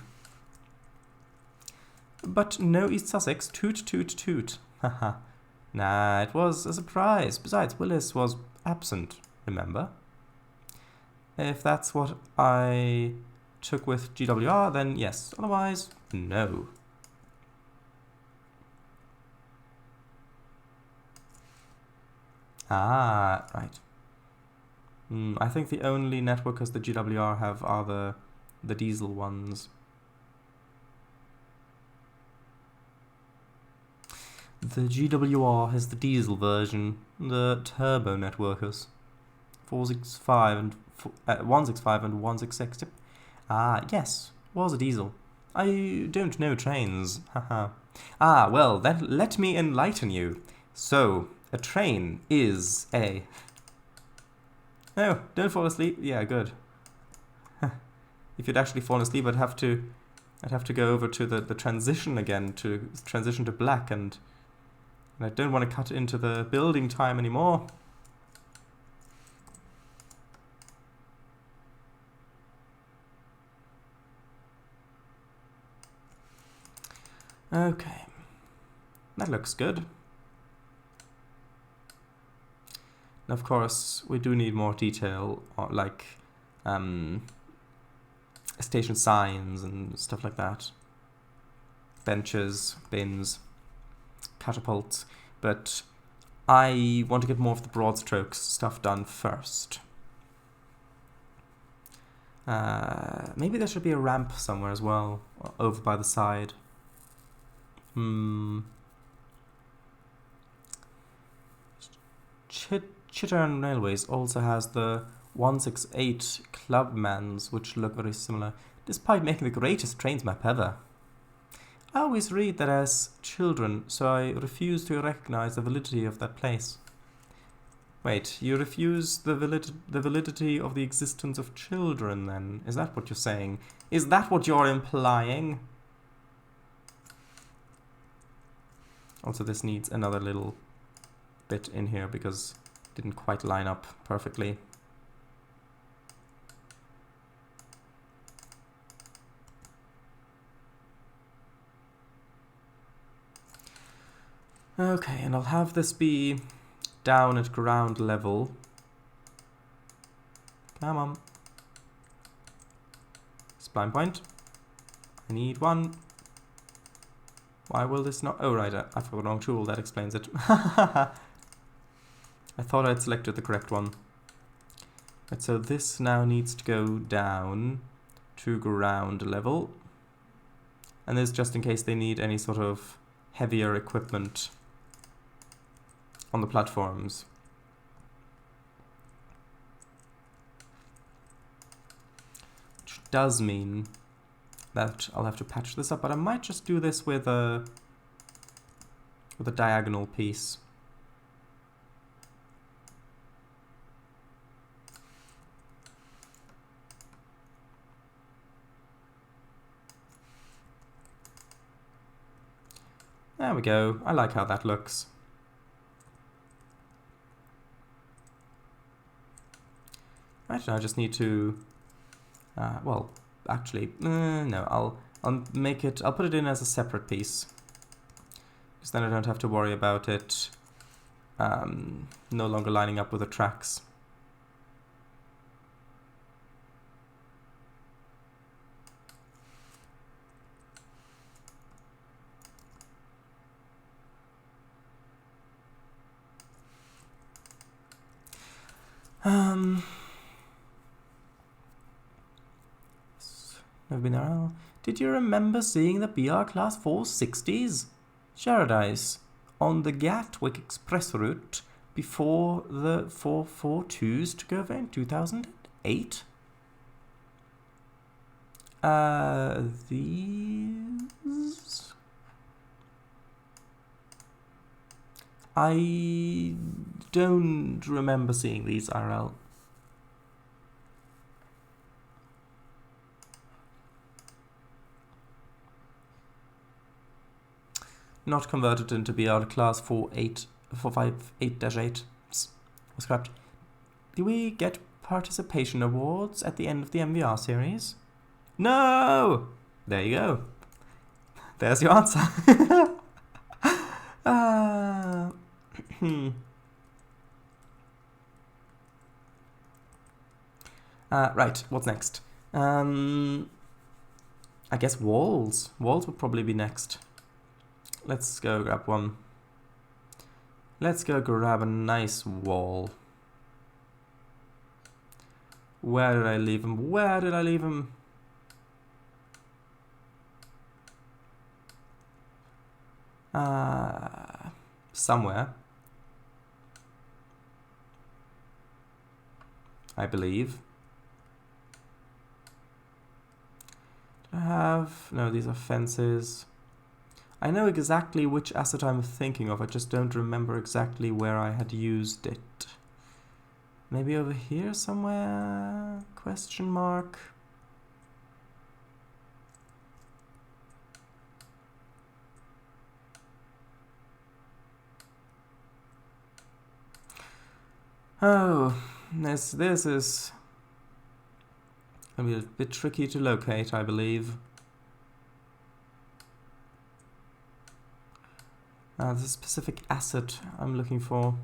But no East Sussex, toot toot toot. Haha. Nah, it was a surprise. Besides, Willis was absent, remember? If that's what I took with GWR, then yes. Otherwise, no. Ah, right. I think the only networkers the GWR have are the diesel ones. The GWR has the diesel version, the turbo networkers. 465 and 165 and 166. Ah, yes, was a diesel. I don't know trains. Haha. Ah, well, then let me enlighten you. So, a train is a... No, don't fall asleep. Yeah, good. If you'd actually fallen asleep, I'd have to go over to the transition again, to transition to black, and I don't want to cut into the building time anymore. Okay, that looks good. And of course, we do need more detail, like station signs and stuff like that. Benches, bins, catapults. But I want to get more of the broad strokes stuff done first. Maybe there should be a ramp somewhere as well, over by the side. Chittern Railways also has the 168 clubmans, which look very similar, despite making the greatest Trainz map ever. I always read that as children, so I refuse to recognize the validity of that place. Wait, you refuse the validity of the existence of children, then? Is that what you're saying? Is that what you're implying? Also, this needs another little bit in here because it didn't quite line up perfectly. Okay, and I'll have this be down at ground level. Come on. Spline point. I need one. Why will this not? Oh, right, I forgot the wrong tool. That explains it. I thought I'd selected the correct one. Right, so this now needs to go down to ground level. And this just in case they need any sort of heavier equipment on the platforms. Which does mean that I'll have to patch this up, but I might just do this with a diagonal piece. There we go. I like how that looks. Right, I just need to, well, actually, no, I'll make it, I'll put it in as a separate piece. Because then I don't have to worry about it no longer lining up with the tracks. Never been there. Did you remember seeing the BR Class 460s? Paradise on the Gatwick Express route before the 442s took over in 2008? These... I don't remember seeing these IRL. Not converted into BR Class 458-8 was scrapped. Do we get participation awards at the end of the MVR series? No! There you go. There's your answer. Right, what's next? I guess walls. Walls would probably be next. Let's go grab one. Let's go grab a nice wall. Where did I leave him? Where did I leave him? Somewhere. I believe. Do I have... No, these are fences. I know exactly which asset I'm thinking of, I just don't remember exactly where I had used it. Maybe over here somewhere? Question mark. Oh, this is gonna be a bit tricky to locate, I believe. The specific asset I'm looking for.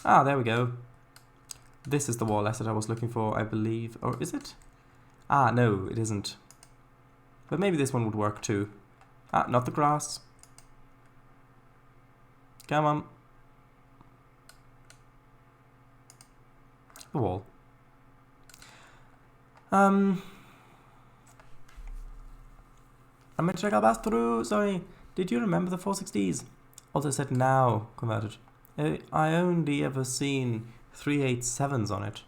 Ah, there we go. This is the wall asset I was looking for, I believe. Or is it? Ah, no, it isn't. But maybe this one would work too. Ah, not the grass. Come on. The wall. I'm gonna check our pass through. Sorry. Did you remember the 460s? Also said now converted. I only ever seen 387s on it.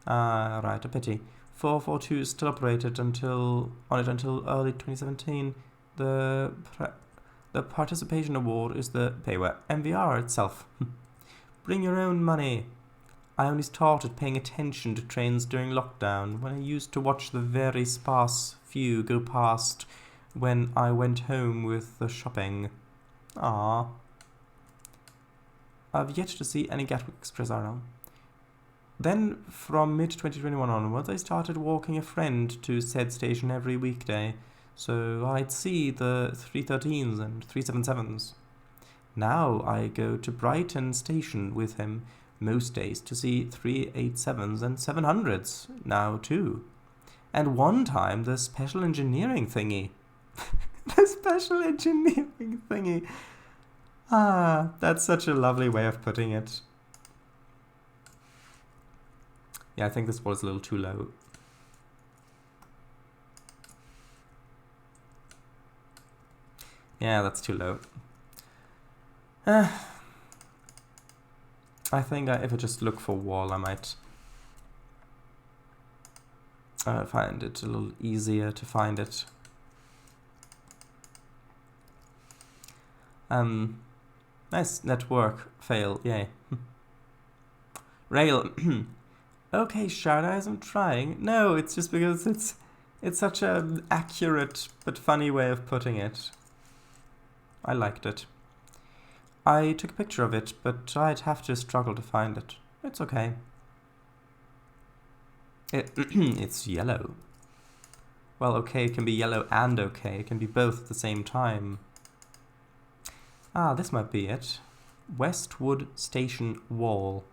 Right, a pity. 442 still operated until early 2017. The participation award is the payware MVR itself. Bring your own money. I only started paying attention to Trainz during lockdown, when I used to watch the very sparse few go past when I went home with the shopping. Ah. I've yet to see any Gatwick Express RL. Then, from mid-2021 onwards, I started walking a friend to said station every weekday, so I'd see the 313s and 377s. Now I go to Brighton station with him most days to see 387s and 700s now too. And one time the special engineering thingy. The special engineering thingy. Ah, that's such a lovely way of putting it. Yeah, I think this was a little too low. Yeah, that's too low. I think if I just look for wall, I might find it a little easier to find it. Nice network fail, yay. Rail. Okay, Shout Eyes, I'm trying. No, it's just because it's such an accurate but funny way of putting it. I liked it. I took a picture of it, but I'd have to struggle to find it. It's okay. It's yellow. Well, okay, it can be yellow and okay. It can be both at the same time. Ah, this might be it. Westwood Station Wall.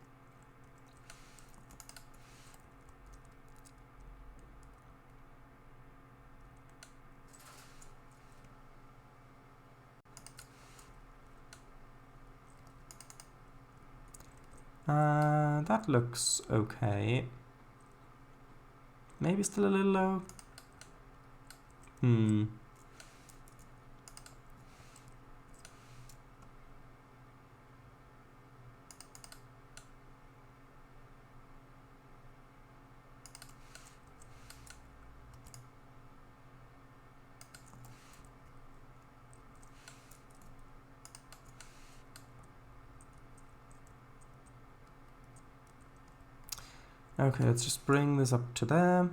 That looks okay. Maybe still a little low. Okay, let's just bring this up to there.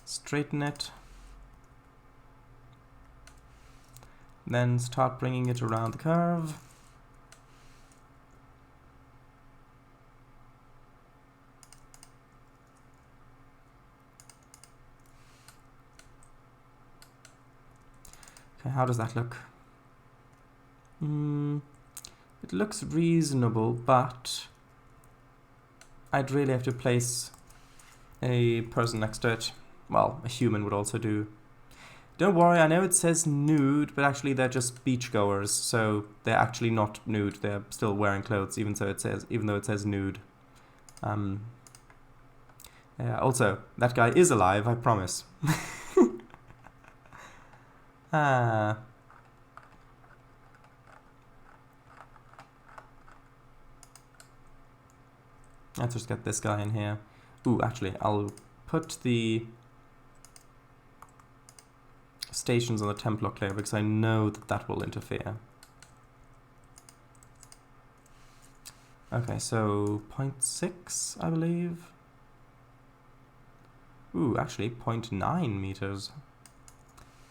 Straighten it. Then start bringing it around the curve. Okay, how does that look? It looks reasonable, but I'd really have to place a person next to it. Well, a human would also do. Don't worry, I know it says nude, but actually they're just beachgoers, so they're actually not nude. They're still wearing clothes, even though it says nude. Yeah, also, that guy is alive, I promise. Let's just get this guy in here. Ooh, actually, I'll put the stations on the temp lock layer because I know that will interfere. Okay, so 0.6, I believe. Ooh, actually 0.9 meters.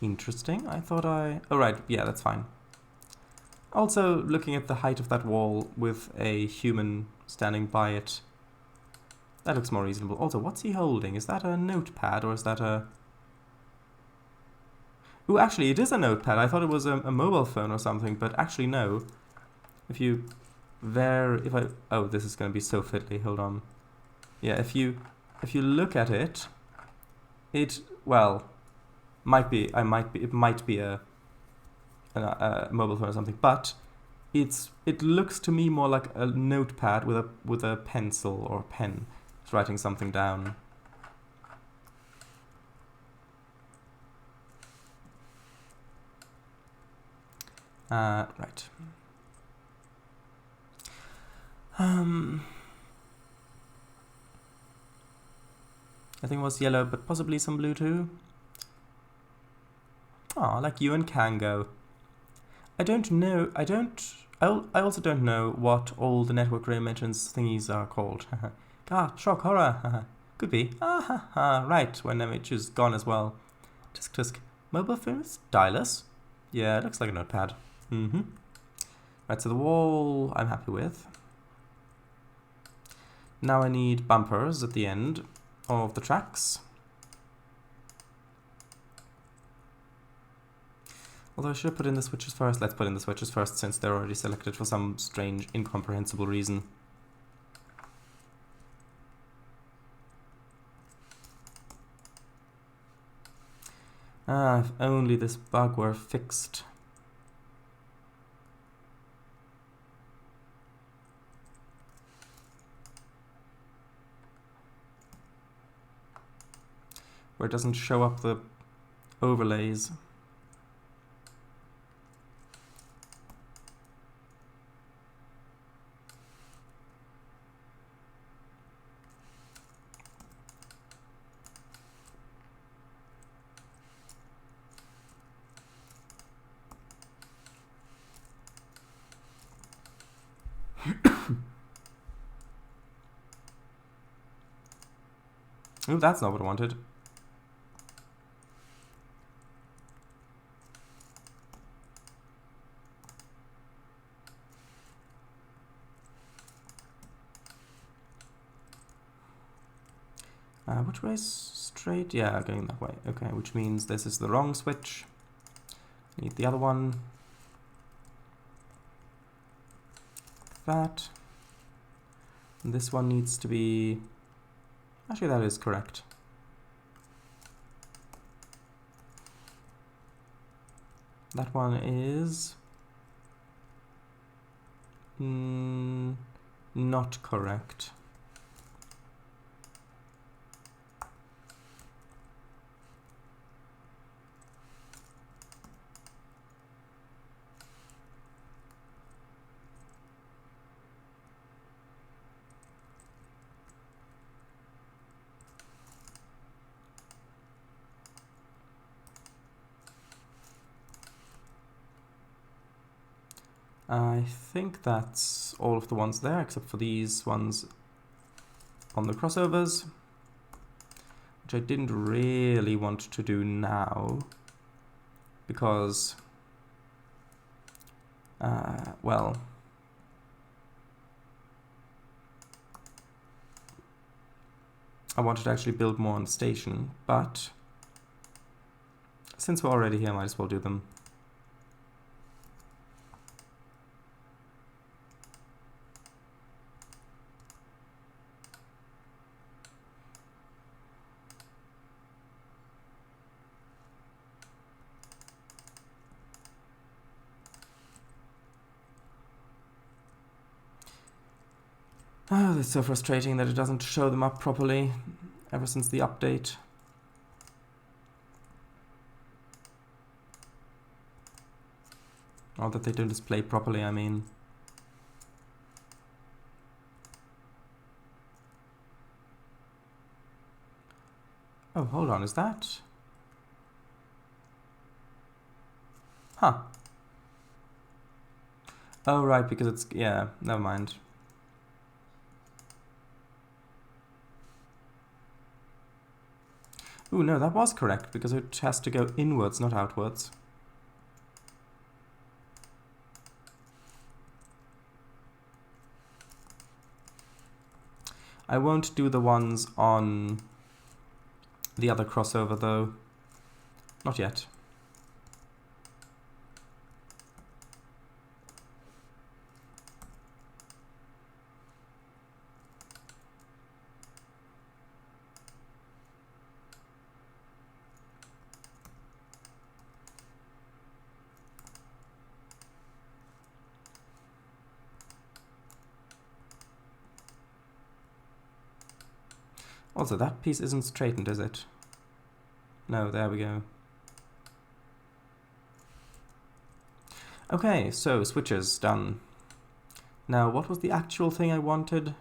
Interesting. I thought oh right, yeah, that's fine. Also, looking at the height of that wall with a human standing by it, that looks more reasonable. Also, what's he holding? Is that a notepad or is that a... Ooh, actually, it is a notepad. I thought it was a mobile phone or something, but actually no. If I... Oh, this is going to be so fiddly. Hold on. Yeah, if you look at it, well, it might be a mobile phone or something, but it looks to me more like a notepad with a pencil or pen. It's writing something down. Right. I think it was yellow, but possibly some blue too. Ah, like you and Kango. I don't know. I also don't know what all the network ray maintenance thingies are called. Shock horror. Could be. Right, when image is gone as well. Tisk tisk. Mobile phone stylus? Yeah, it looks like a notepad. Right, so the wall I'm happy with. Now I need bumpers at the end of the tracks. Although I should have put in the switches first. Let's put in the switches first since they're already selected for some strange, incomprehensible reason. If only this bug were fixed. Where it doesn't show up the overlays. Ooh, that's not what I wanted. Which way is straight? Yeah, going that way. Okay, which means this is the wrong switch. Need the other one. That. And this one needs to be... Actually, that is correct. That one is... not correct. I think that's all of the ones there, except for these ones on the crossovers, which I didn't really want to do now, because, well, I wanted to actually build more on the station, but since we're already here, I might as well do them. Oh, it's so frustrating that it doesn't show them up properly ever since the update. Or that they don't display properly, I mean. Oh, hold on, is that? Huh. Oh, right, because it's... yeah, never mind. Ooh, no, that was correct, because it has to go inwards, not outwards. I won't do the ones on the other crossover, though. Not yet. Also, that piece isn't straightened, is it? No, there we go. Okay, so switches done. Now, what was the actual thing I wanted?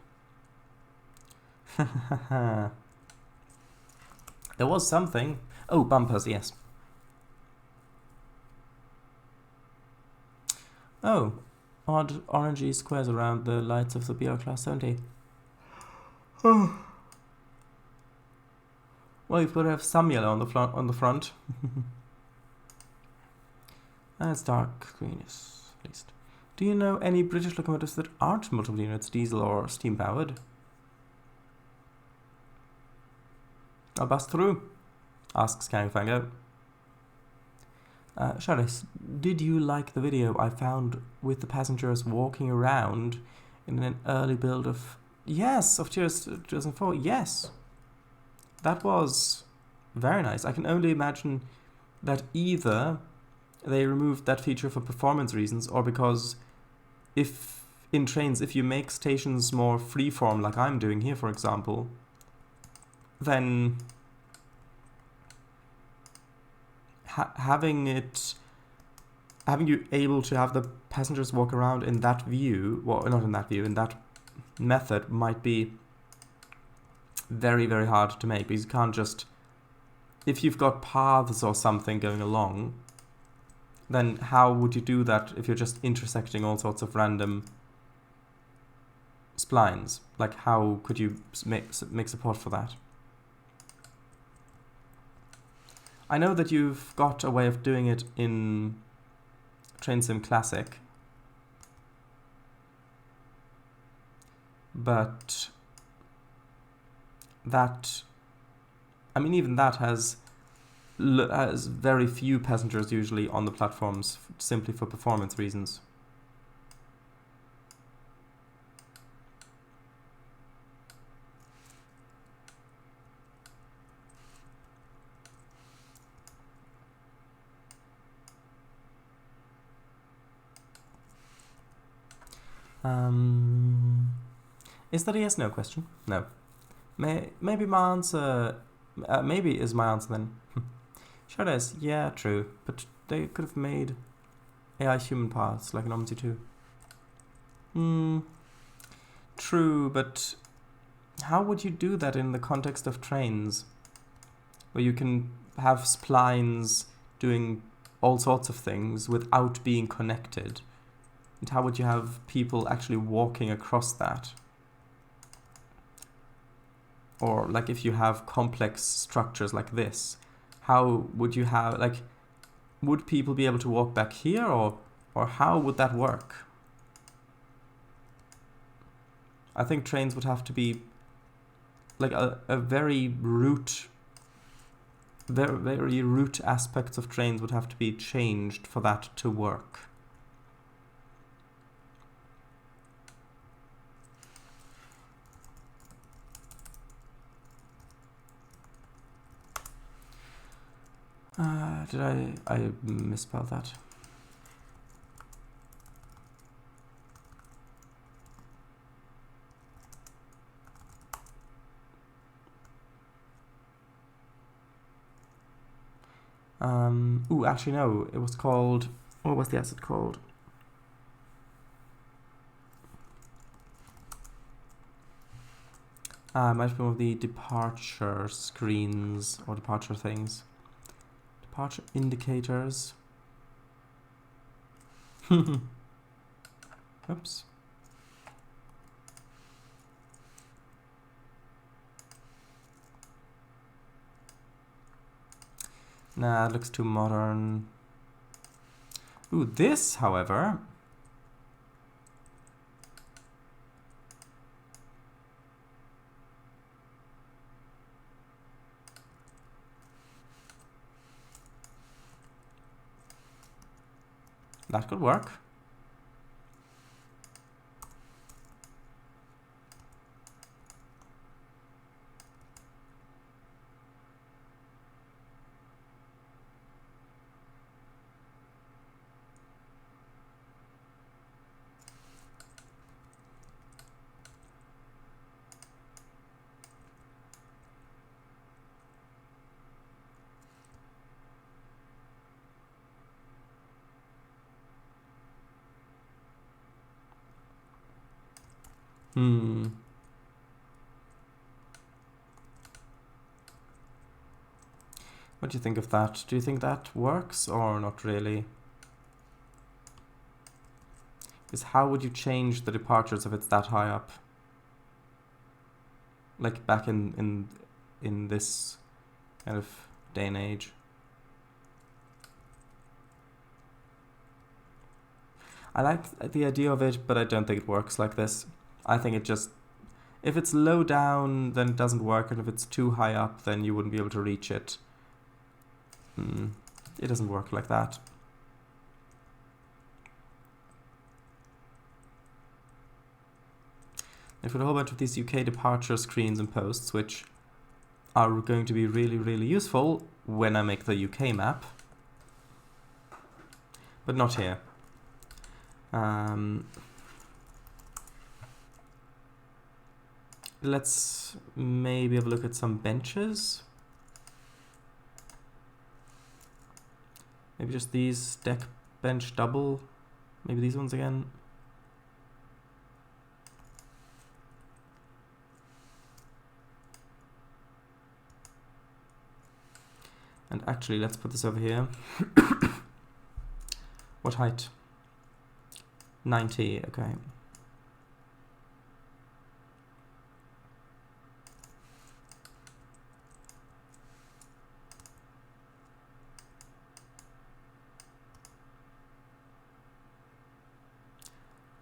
There was something. Oh, bumpers, yes. Oh, odd orangey squares around the lights of the BR Class 70. Oh. Well, you've got to have some yellow on the front. It's dark greenish, at least. Do you know any British locomotives that aren't multiple units, diesel or steam powered? I'll bust through, asks Kangfango. Sharis, did you like the video I found with the passengers walking around in an early build of... Yes, of Cheers 2004, yes. That was very nice. I can only imagine that either they removed that feature for performance reasons or because if in Trainz, if you make stations more freeform like I'm doing here, for example, then having you able to have the passengers walk around in that view, well, not in that view, in that method might be very, very hard to make, because you can't just, if you've got paths or something going along, then how would you do that if you're just intersecting all sorts of random splines? Like, how could you make support for that? I know that you've got a way of doing it in Trainz Sim Classic, but that, I mean, even that has very few passengers usually on the platforms simply for performance reasons. Is that a yes no question? No. Maybe my answer, maybe is my answer then. Shadows, yeah, true, but they could have made AI human parts like an Omni 2. True, but how would you do that in the context of Trainz, where you can have splines doing all sorts of things without being connected? And how would you have people actually walking across that? Or like if you have complex structures like this, how would you have, like, would people be able to walk back here, or how would that work? I think Trainz would have to be like a very root aspects of Trainz would have to be changed for that to work. Did I misspell that? Actually no, it was called, what was the asset called? Might have been one of the departure screens or departure things. Departure indicators. Oops. Nah, it looks too modern. This, however, that could work. What do you think of that? Do you think that works or not really? Because how would you change the departures if it's that high up? Like back in this kind of day and age. I like the idea of it, but I don't think it works like this. I think it just, if it's low down, then it doesn't work, and if it's too high up, then you wouldn't be able to reach it. It doesn't work like that. I've got a whole bunch of these UK departure screens and posts, which are going to be really, really useful when I make the UK map, but not here. Let's maybe have a look at some benches. Maybe just these deck bench double. Maybe these ones again. And actually, let's put this over here. What height? 90, okay.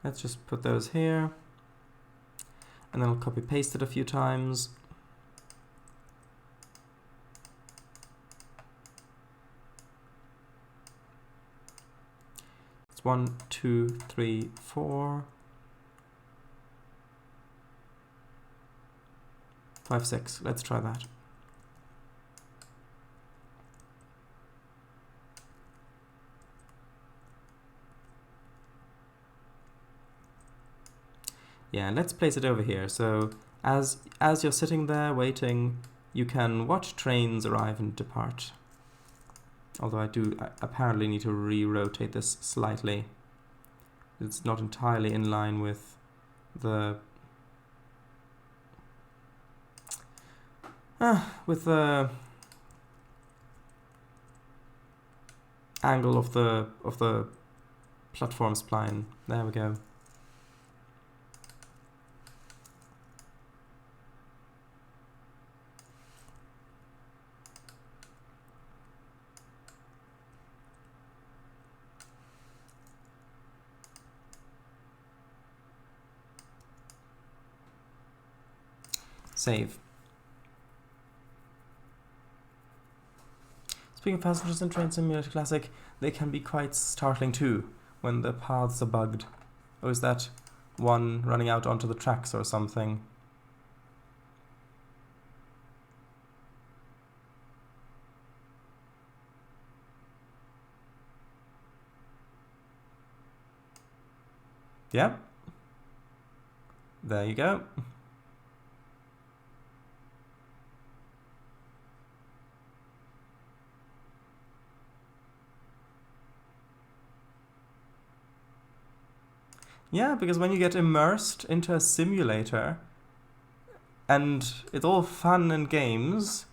Let's just put those here. And then I'll copy paste it a few times. It's 1, 2, 3, 4, 5, 6. Let's try that. Yeah, let's place it over here. So as you're sitting there waiting, you can watch trains arrive and depart. Although I do apparently need to re-rotate this slightly. It's not entirely in line with the angle of the platform spline. There we go. Save. Speaking of passengers in Train Simulator Classic, they can be quite startling too when the paths are bugged. Or is that one running out onto the tracks or something? Yeah. There you go. Yeah, because when you get immersed into a simulator and it's all fun and games,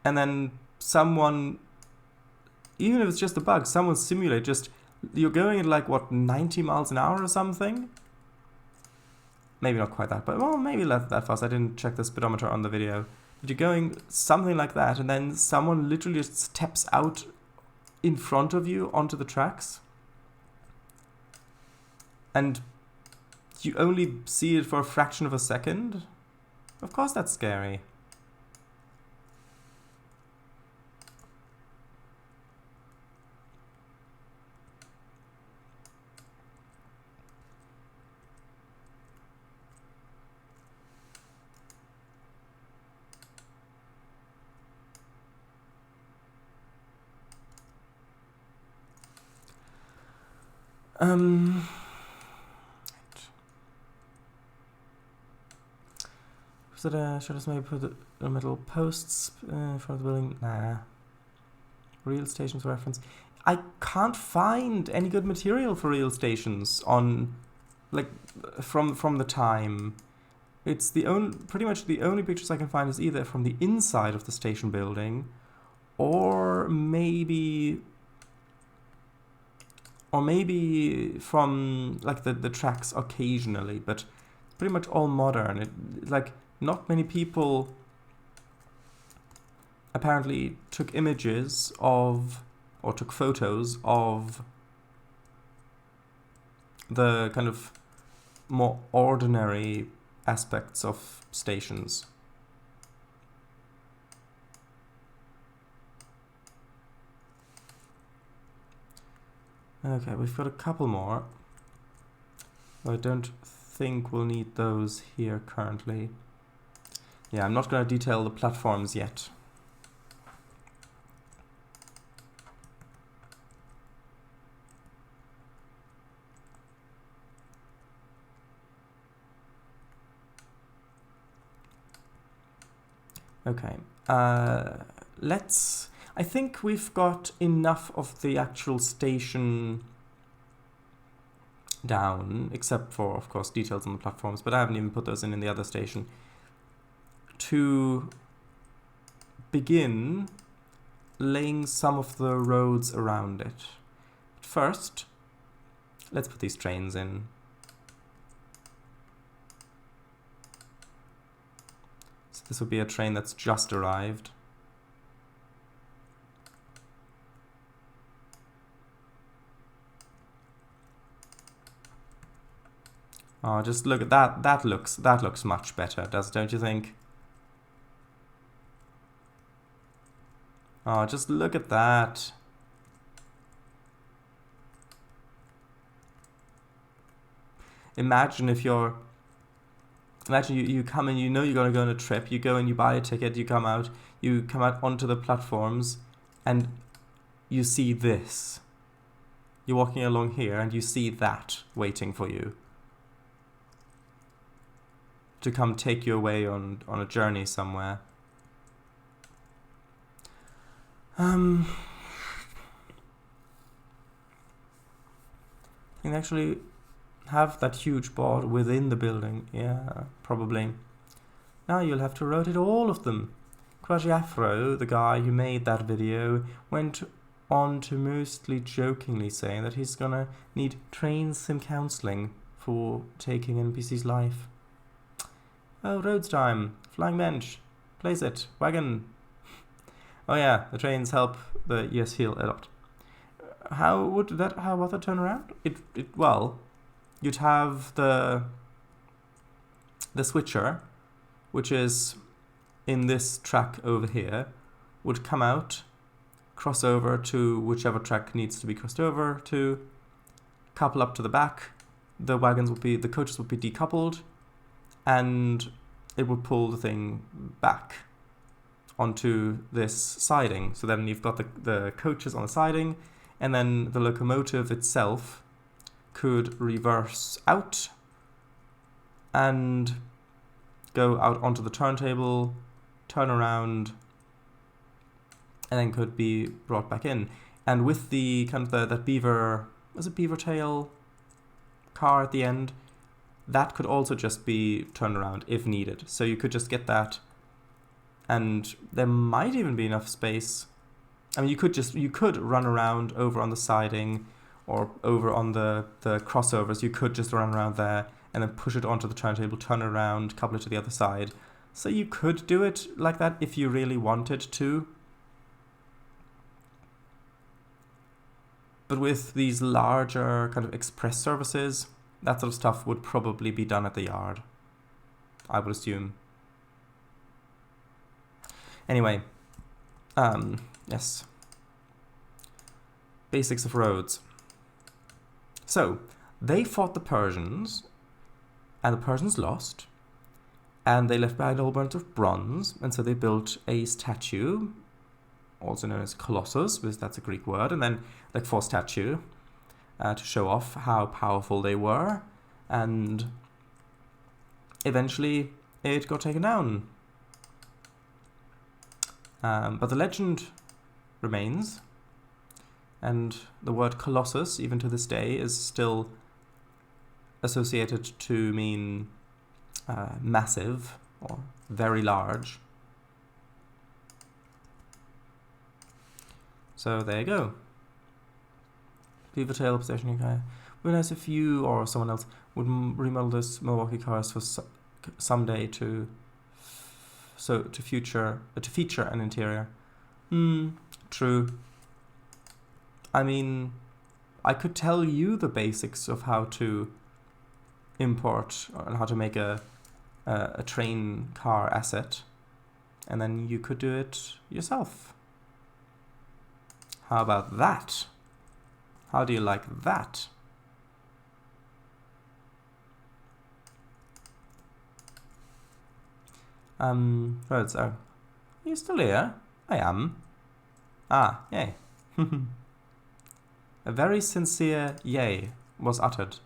and then someone, even if it's just a bug, someone simulate just, you're going at like, what, 90 miles an hour or something? Maybe not quite that, but well, maybe not that fast. I didn't check the speedometer on the video. But you're going something like that, and then someone literally just steps out in front of you onto the tracks. And you only see it for a fraction of a second? Of course that's scary. Should I just maybe put the metal posts for the building? Nah. Real stations reference. I can't find any good material for real stations on like from the time. It's pretty much the only pictures I can find is either from the inside of the station building, or maybe from like the tracks occasionally, but pretty much all modern. Like not many people apparently took images of or took photos of the kind of more ordinary aspects of stations. Okay, we've got a couple more. I don't think we'll need those here currently. Yeah, I'm not going to detail the platforms yet. Okay, I think we've got enough of the actual station down, except for, of course, details on the platforms, but I haven't even put those in the other station, to begin laying some of the roads around it. But first, let's put these trains in. So this will be a train that's just arrived. Oh, just look at that. That looks much better, don't you think? Oh, just look at that. Imagine if you're... Imagine you come and you know you're going to go on a trip. You go and you buy a ticket. You come out onto the platforms and you see this. You're walking along here and you see that waiting for you to come take you away on a journey somewhere. You can actually have that huge board within the building. Yeah, probably. Now you'll have to rotate all of them. Quasiafro, the guy who made that video, went on to mostly jokingly say that he's gonna need Trainz sim counseling for taking NPC's life. Oh, roads time. Flying bench. Place it. Wagon. Oh yeah, the trains help the ES heal a lot. How would that turn around? Well, you'd have the switcher, which is in this track over here, would come out, cross over to whichever track needs to be crossed over to, couple up to the back. The coaches would be decoupled, and it would pull the thing back onto this siding. So then you've got the coaches on the siding, and then the locomotive itself could reverse out and go out onto the turntable, turn around, and then could be brought back in. And with the kind of that beaver tail car at the end, that could also just be turned around if needed. So you could just get that, and there might even be enough space. I mean, you could run around over on the siding or over on the crossovers. You could just run around there and then push it onto the turntable, turn around, couple it to the other side. So you could do it like that if you really wanted to. But with these larger kind of express services, that sort of stuff would probably be done at the yard, I would assume. Anyway, yes. Basics of roads. So, they fought the Persians, and the Persians lost, and they left behind a whole bunch of bronze, and so they built a statue, also known as Colossus, because that's a Greek word, and then like for statue, to show off how powerful they were, and eventually it got taken down. But the legend remains, and the word Colossus, even to this day, is still associated to mean massive or very large. So there you go. Beaver tail possession car. Would be nice if you or someone else would remodel this Milwaukee cars for someday to feature an interior. True. I mean, I could tell you the basics of how to import and how to make a train car asset, and then you could do it yourself. How about that? How do you like that? Roads, are you still here? I am. Ah, yay. A very sincere yay was uttered.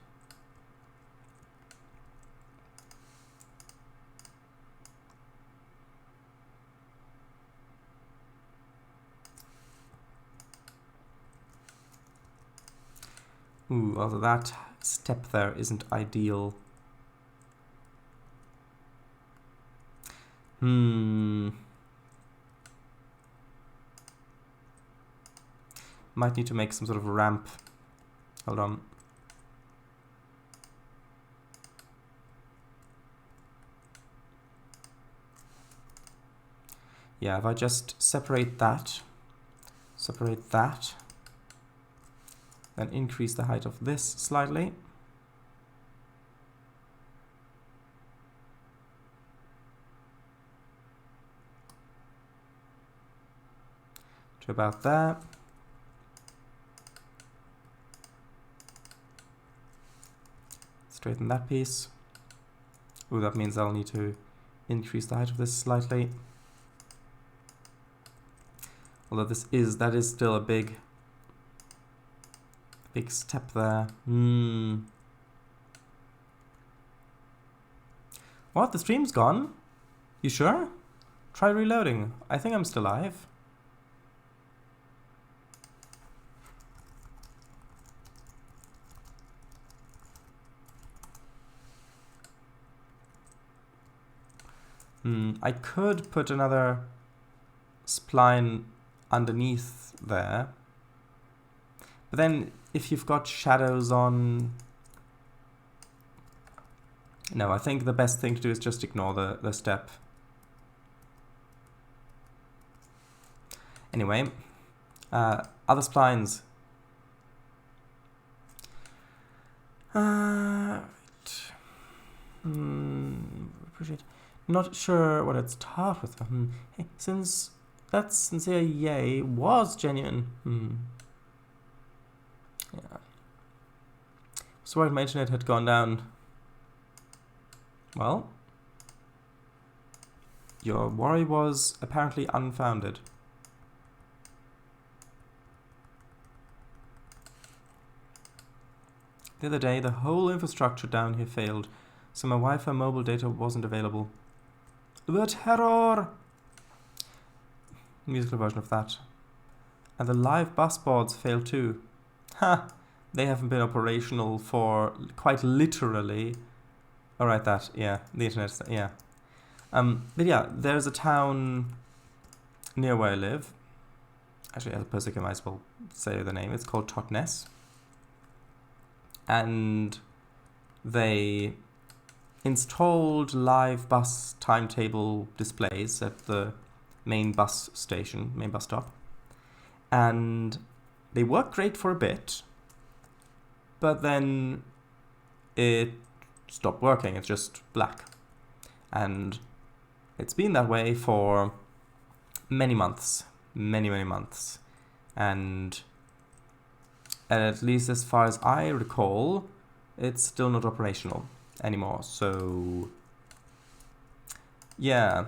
Ooh, although that step there isn't ideal. Might need to make some sort of ramp. Hold on. Yeah, if I just separate that, then increase the height of this slightly. To about there. Straighten that piece. Ooh, that means I'll need to increase the height of this slightly. Although that is still a big step there. What? The stream's gone? You sure? Try reloading. I think I'm still live. I could put another spline underneath there. But then if you've got shadows on... No, I think the best thing to do is just ignore the step. Anyway, other splines. Appreciate. Not sure what I'd start with. Hey, since that sincere yay was genuine. Yeah. So my internet had gone down. Well, your worry was apparently unfounded. The other day, the whole infrastructure down here failed, so my Wi-Fi mobile data wasn't available. The terror! Musical version of that. And the live bus boards failed too. Ha! They haven't been operational for quite literally. Alright, that, yeah. The internet, yeah. But yeah, there's a town near where I live. Actually, as a person, I might as well say the name. It's called Totnes. And they installed live bus timetable displays at the main bus station, main bus stop. And they worked great for a bit, but then it stopped working. It's just black. And it's been that way for many months. Many months. And at least as far as I recall, it's still not operational anymore. So, yeah.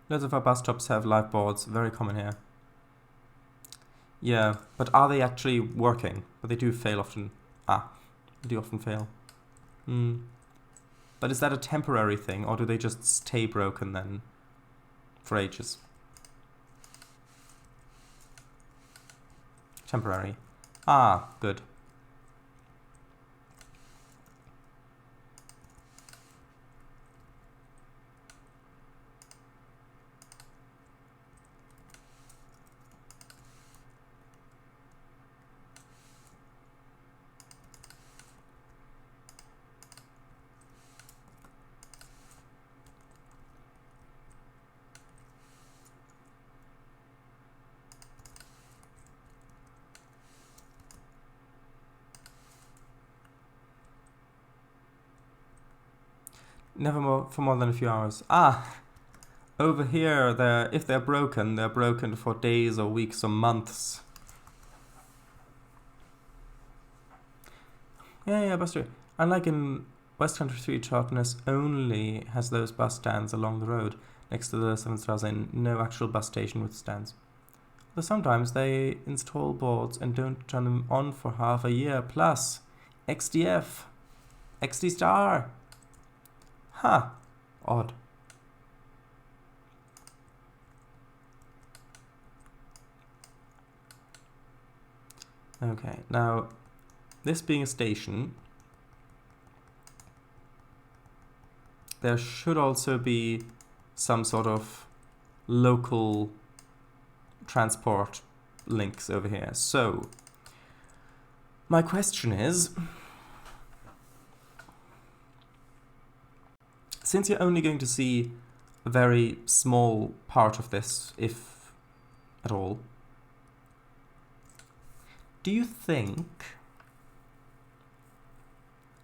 Lots of our bus stops have live boards, very common here. Yeah, but are they actually working? But they do fail often. They do often fail. But is that a temporary thing, or do they just stay broken then for ages. Temporary. Ah, good. Never more for more than a few hours. Ah, over here, if they're broken for days or weeks or months. Yeah, Buster. Unlike in West Country 3, Chartness only has those bus stands along the road next to the 7 Stars Inn, no actual bus station with stands. Though sometimes they install boards and don't turn them on for half a year plus. XDF. XD star. Huh. Odd. Okay, now, this being a station, there should also be some sort of local transport links over here. So, my question is, since you're only going to see a very small part of this, if at all, do you think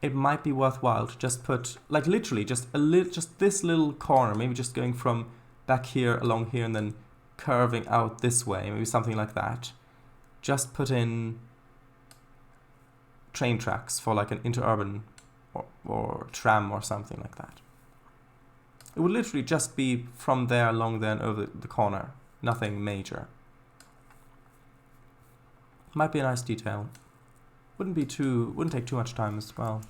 it might be worthwhile to just put, like literally just just this little corner, maybe just going from back here along here and then curving out this way, maybe something like that, just put in train tracks for like an interurban or tram or something like that. It would literally just be from there along there and over the corner, nothing major. Might be a nice detail. Wouldn't take too much time as well.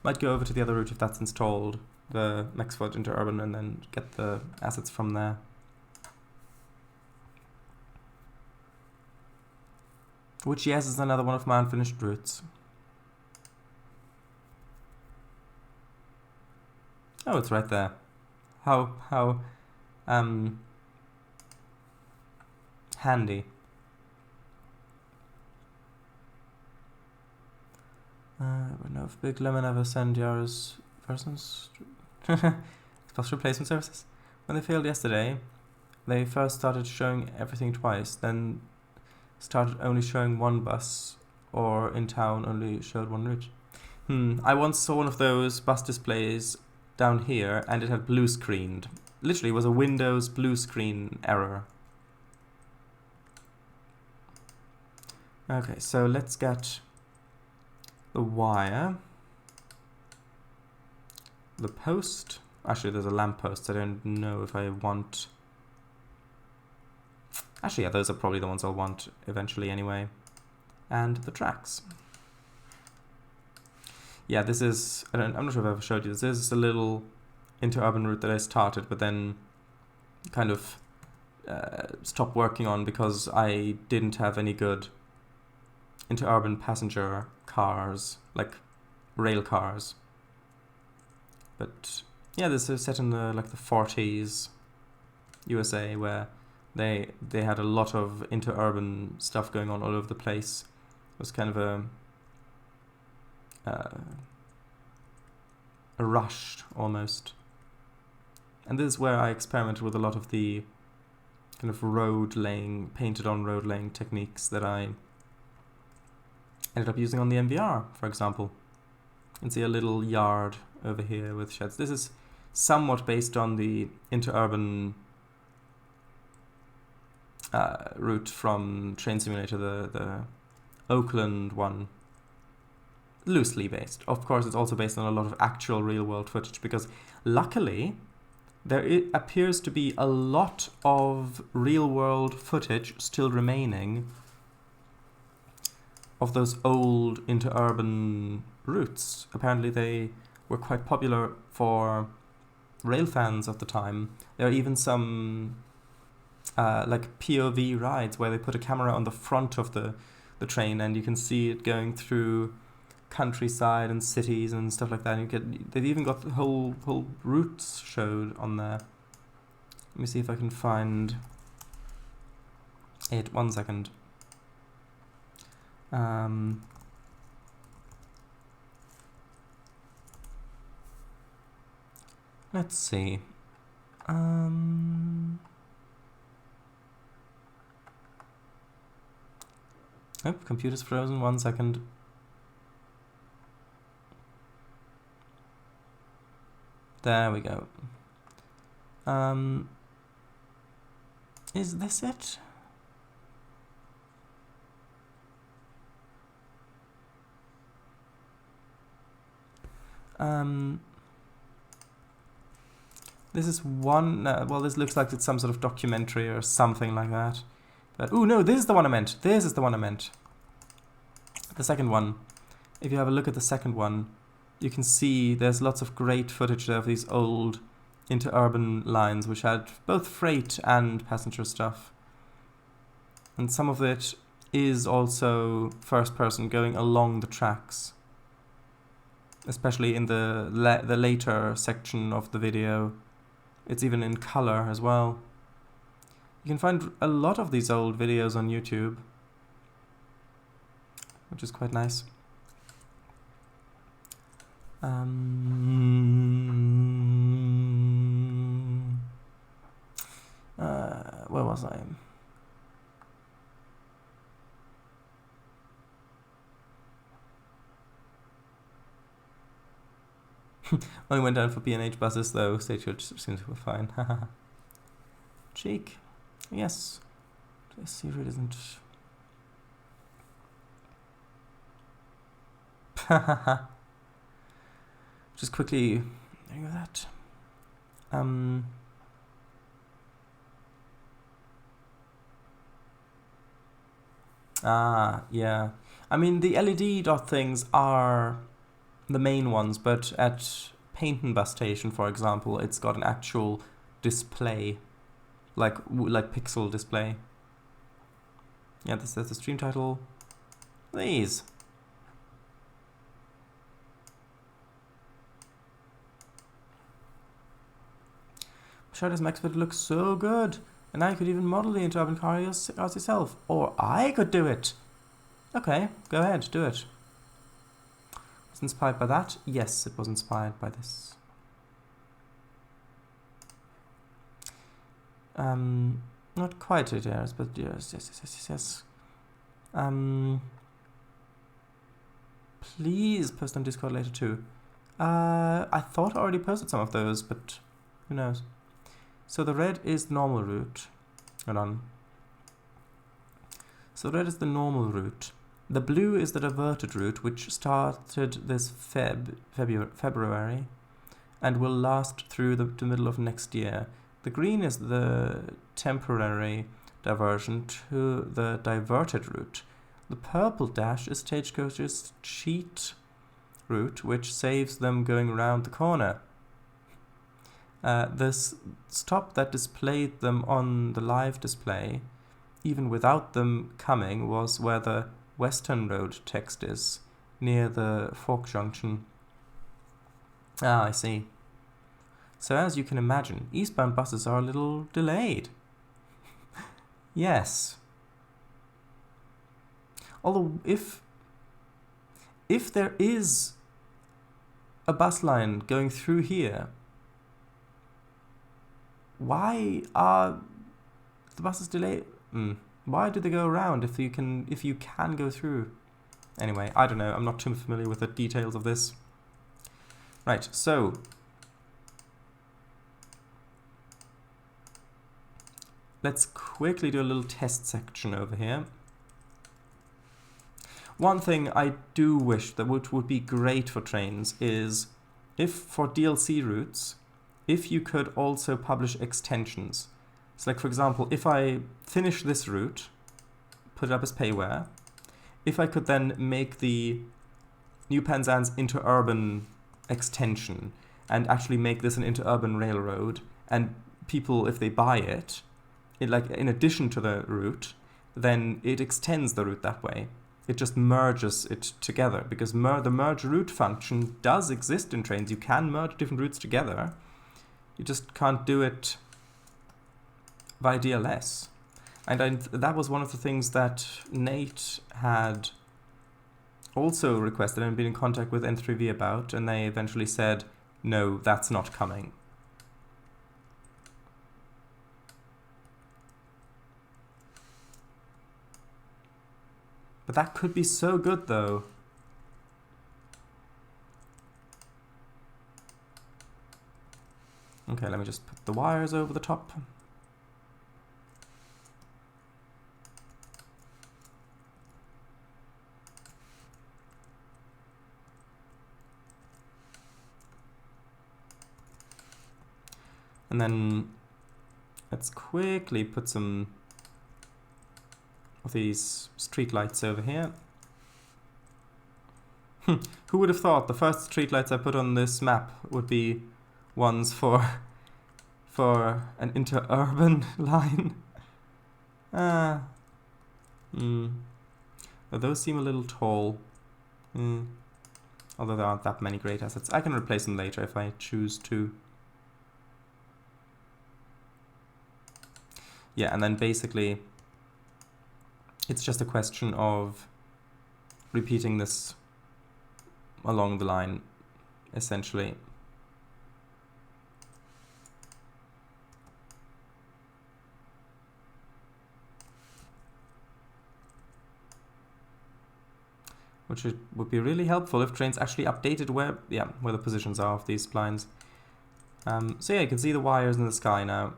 Might go over to the other route if that's installed, the Mexford Interurban, and then get the assets from there. Which, yes, is another one of my unfinished routes. Oh, it's right there. How handy. No, if Big Lemon ever send yours persons bus replacement services. When they failed yesterday, they first started showing everything twice, then started only showing one bus, or in town only showed one route. I once saw one of those bus displays down here, and it had blue screened. Literally, it was a Windows blue screen error. Okay, so let's get the wire, the post. Actually, there's a lamp post. I don't know if I want. Actually, yeah, those are probably the ones I'll want eventually anyway. And the tracks. Yeah, this is. I'm not sure if I've ever showed you this. This is a little interurban route that I started, but then kind of stopped working on because I didn't have any good interurban passenger cars, like rail cars. But yeah, this is set in the 40s USA, where they had a lot of interurban stuff going on all over the place. It was kind of a rush almost. And this is where I experimented with a lot of the kind of painted on road laying techniques that I ended up using on the MVR, for example. You can see a little yard over here with sheds. This is somewhat based on the interurban route from Train Simulator, the Oakland one. Loosely based. Of course, it's also based on a lot of actual real-world footage, because luckily there appears to be a lot of real-world footage still remaining of those old interurban routes. Apparently they were quite popular for rail fans of the time. There are even some like POV rides where they put a camera on the front of the train and you can see it going through countryside and cities and stuff like that. And they've even got the whole routes showed on there. Let me see if I can find it. 1 second. Let's see. Oh, computer's frozen. 1 second. There we go. Is this it? This is one, well, this looks like it's some sort of documentary or something like that. But, oh no, this is the one I meant. This is the one I meant. The second one. If you have a look at the second one, you can see there's lots of great footage there of these old interurban lines which had both freight and passenger stuff. And some of it is also first person going along the tracks. Especially in the later section of the video. It's even in color as well. You can find a lot of these old videos on YouTube, which is quite nice. Where was I? Only went down for B&H buses though, stagecoach seems to be fine. Cheek. Yes. Let's see if it isn't. Just quickly doing that. Yeah. I mean, the LED dot things are the main ones, but at Paynton bus station, for example, it's got an actual display, like pixel display. Yeah, this is the stream title. These. Sure, does Max, but it looks so good. And now you could even model the interurban car yourself. Or I could do it. Okay, go ahead, do it. Was inspired by that? Yes, it was inspired by this. Not quite it, yes, but yes. Please post on Discord later too. I thought I already posted some of those, but who knows. So the red is the normal route. Hold on. So red is the normal route. The blue is the diverted route, which started this February and will last through the middle of next year. The green is the temporary diversion to the diverted route. The purple dash is Stagecoach's cheat route, which saves them going around the corner. This stop that displayed them on the live display, even without them coming, was where the Western Road text is, near the Fork Junction. Ah, I see. So as you can imagine, eastbound buses are a little delayed. Yes. Although if there is a bus line going through here, why are the buses delayed? Why do they go around if you can go through? Anyway, I don't know. I'm not too familiar with the details of this. Right, so let's quickly do a little test section over here. One thing I do wish that would be great for Trainz is if for DLC routes, if you could also publish extensions. So like, for example, if I finish this route, put it up as payware, if I could then make the New Penzance Interurban extension, and actually make this an interurban railroad, and people, if they buy it, like in addition to the route, then it extends the route that way. It just merges it together, because the merge route function does exist in Trainz. You can merge different routes together. You just can't do it via DLS. And that was one of the things that Nate had also requested and been in contact with N3V about, and they eventually said, no, that's not coming. But that could be so good, though. Okay, let me just put the wires over the top. And then let's quickly put some of these street lights over here. Who would have thought the first street lights I put on this map would be ones for an interurban line? But those seem a little tall. Although there aren't that many great assets. I can replace them later if I choose to. Yeah, and then basically it's just a question of repeating this along the line, essentially. Which would be really helpful if Trainz actually updated where the positions are of these splines. So yeah, you can see the wires in the sky now.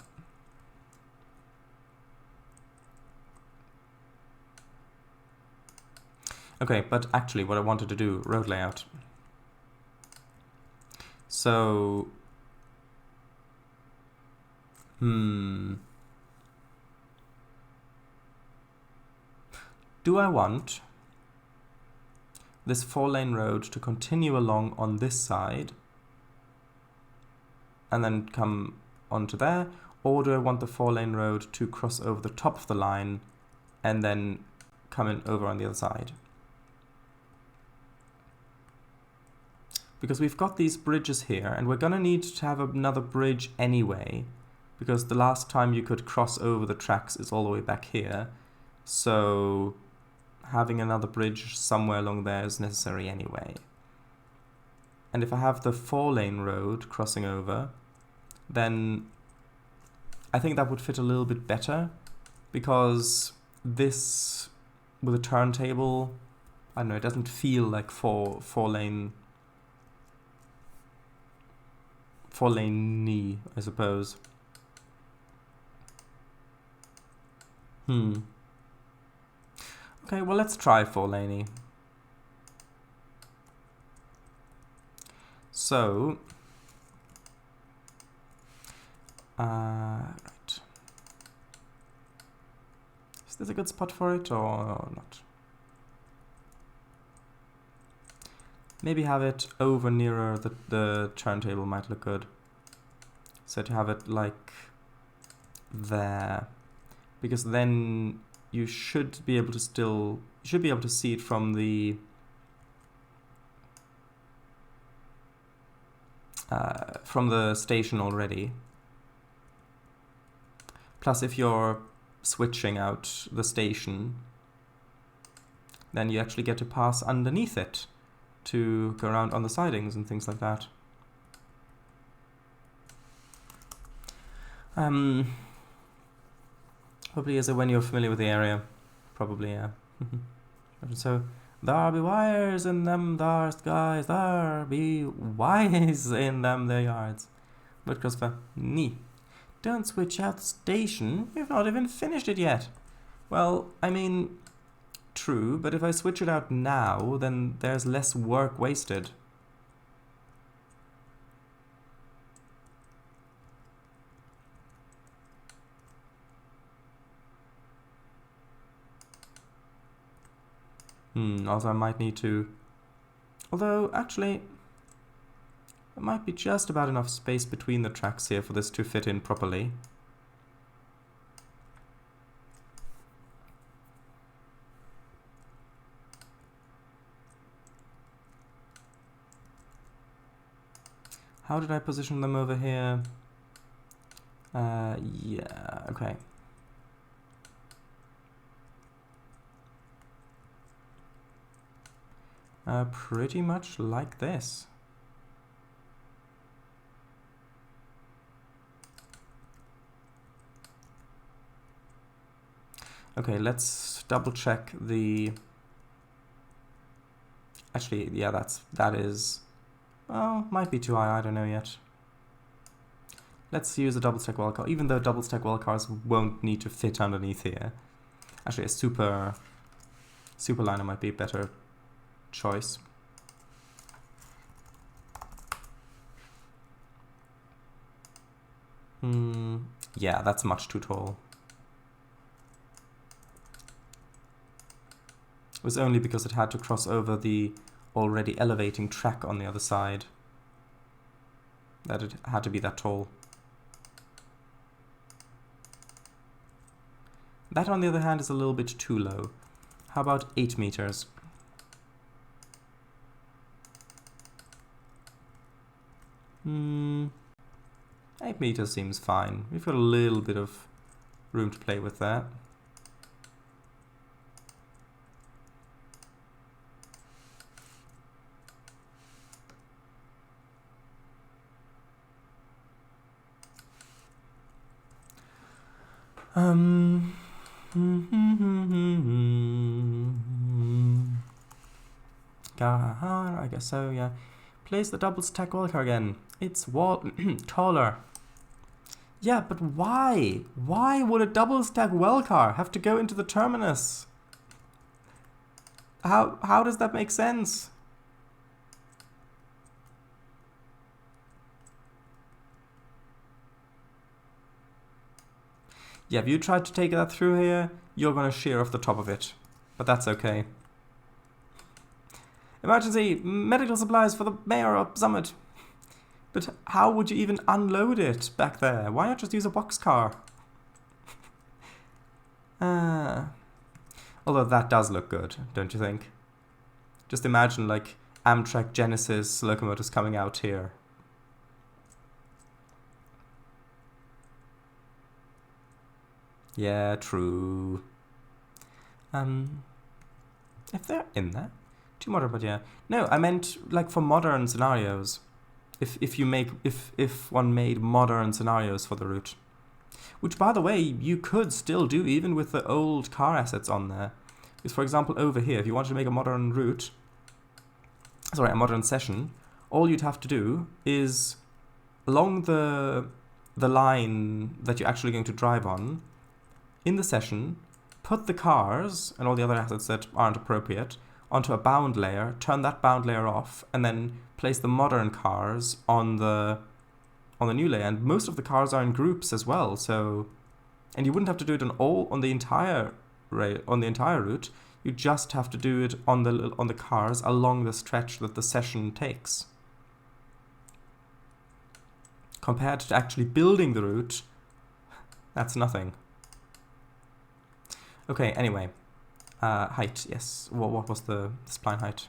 Okay, but actually what I wanted to do, road layout. So, do I want this 4-lane road to continue along on this side and then come onto there, or do I want the 4-lane road to cross over the top of the line and then come in over on the other side? Because we've got these bridges here, and we're going to need to have another bridge anyway, because the last time you could cross over the tracks is all the way back here. So having another bridge somewhere along there is necessary anyway. And if I have the 4-lane road crossing over, then I think that would fit a little bit better, because this, with a turntable, I don't know, it doesn't feel like four-lane knee, I suppose. Okay, well, let's try 4-laney. So, right. Is this a good spot for it or not? Maybe have it over nearer the turntable might look good. So to have it like there, because then you should be able to see it from the station already. Plus, if you're switching out the station, then you actually get to pass underneath it to go around on the sidings and things like that. Probably is when you're familiar with the area. Probably, yeah. So, there be wires in them, there's guys, there be wise in them, their yards. But Christopher, don't switch out the station, we've not even finished it yet. Well, I mean, true, but if I switch it out now, then there's less work wasted. Also I might need to... Although, actually... There might be just about enough space between the tracks here for this to fit in properly. How did I position them over here? Yeah, okay. Pretty much like this. Okay, let's double check the... Actually, yeah, that is... Well, might be too high, I don't know yet. Let's use a double stack well car, even though double stack well cars won't need to fit underneath here. Actually, a super liner might be a better choice. Yeah, that's much too tall. It was only because it had to cross over the already elevating track on the other side that it had to be that tall. That, on the other hand, is a little bit too low. How about 8 meters? Hmm, 8 meters seems fine. We've got a little bit of room to play with that. I guess so, yeah. Place the double stack well car again. It's taller. Yeah, but why? Why would a double stack well car have to go into the terminus? How does that make sense? Yeah, if you tried to take that through here, you're gonna shear off the top of it. But that's okay. Emergency! Medical supplies for the mayor of Summit. But how would you even unload it back there? Why not just use a boxcar? Although that does look good, don't you think? Just imagine, like, Amtrak Genesis locomotives coming out here. Yeah, true. If they're in there, too modern, but yeah. No, I meant like for modern scenarios. If one made modern scenarios for the route, which, by the way, you could still do even with the old car assets on there. Because, for example, over here, if you wanted to make a modern route, sorry, a modern session, all you'd have to do is along the line that you're actually going to drive on, in the session, put the cars and all the other assets that aren't appropriate onto a bound layer, turn that bound layer off, and then place the modern cars on the new layer. And most of the cars are in groups as well, so, and you wouldn't have to do it on the entire route. You just have to do it on the cars along the stretch that the session takes. Compared to actually building the route, that's nothing. Okay, anyway. Height, yes. What was the spline height?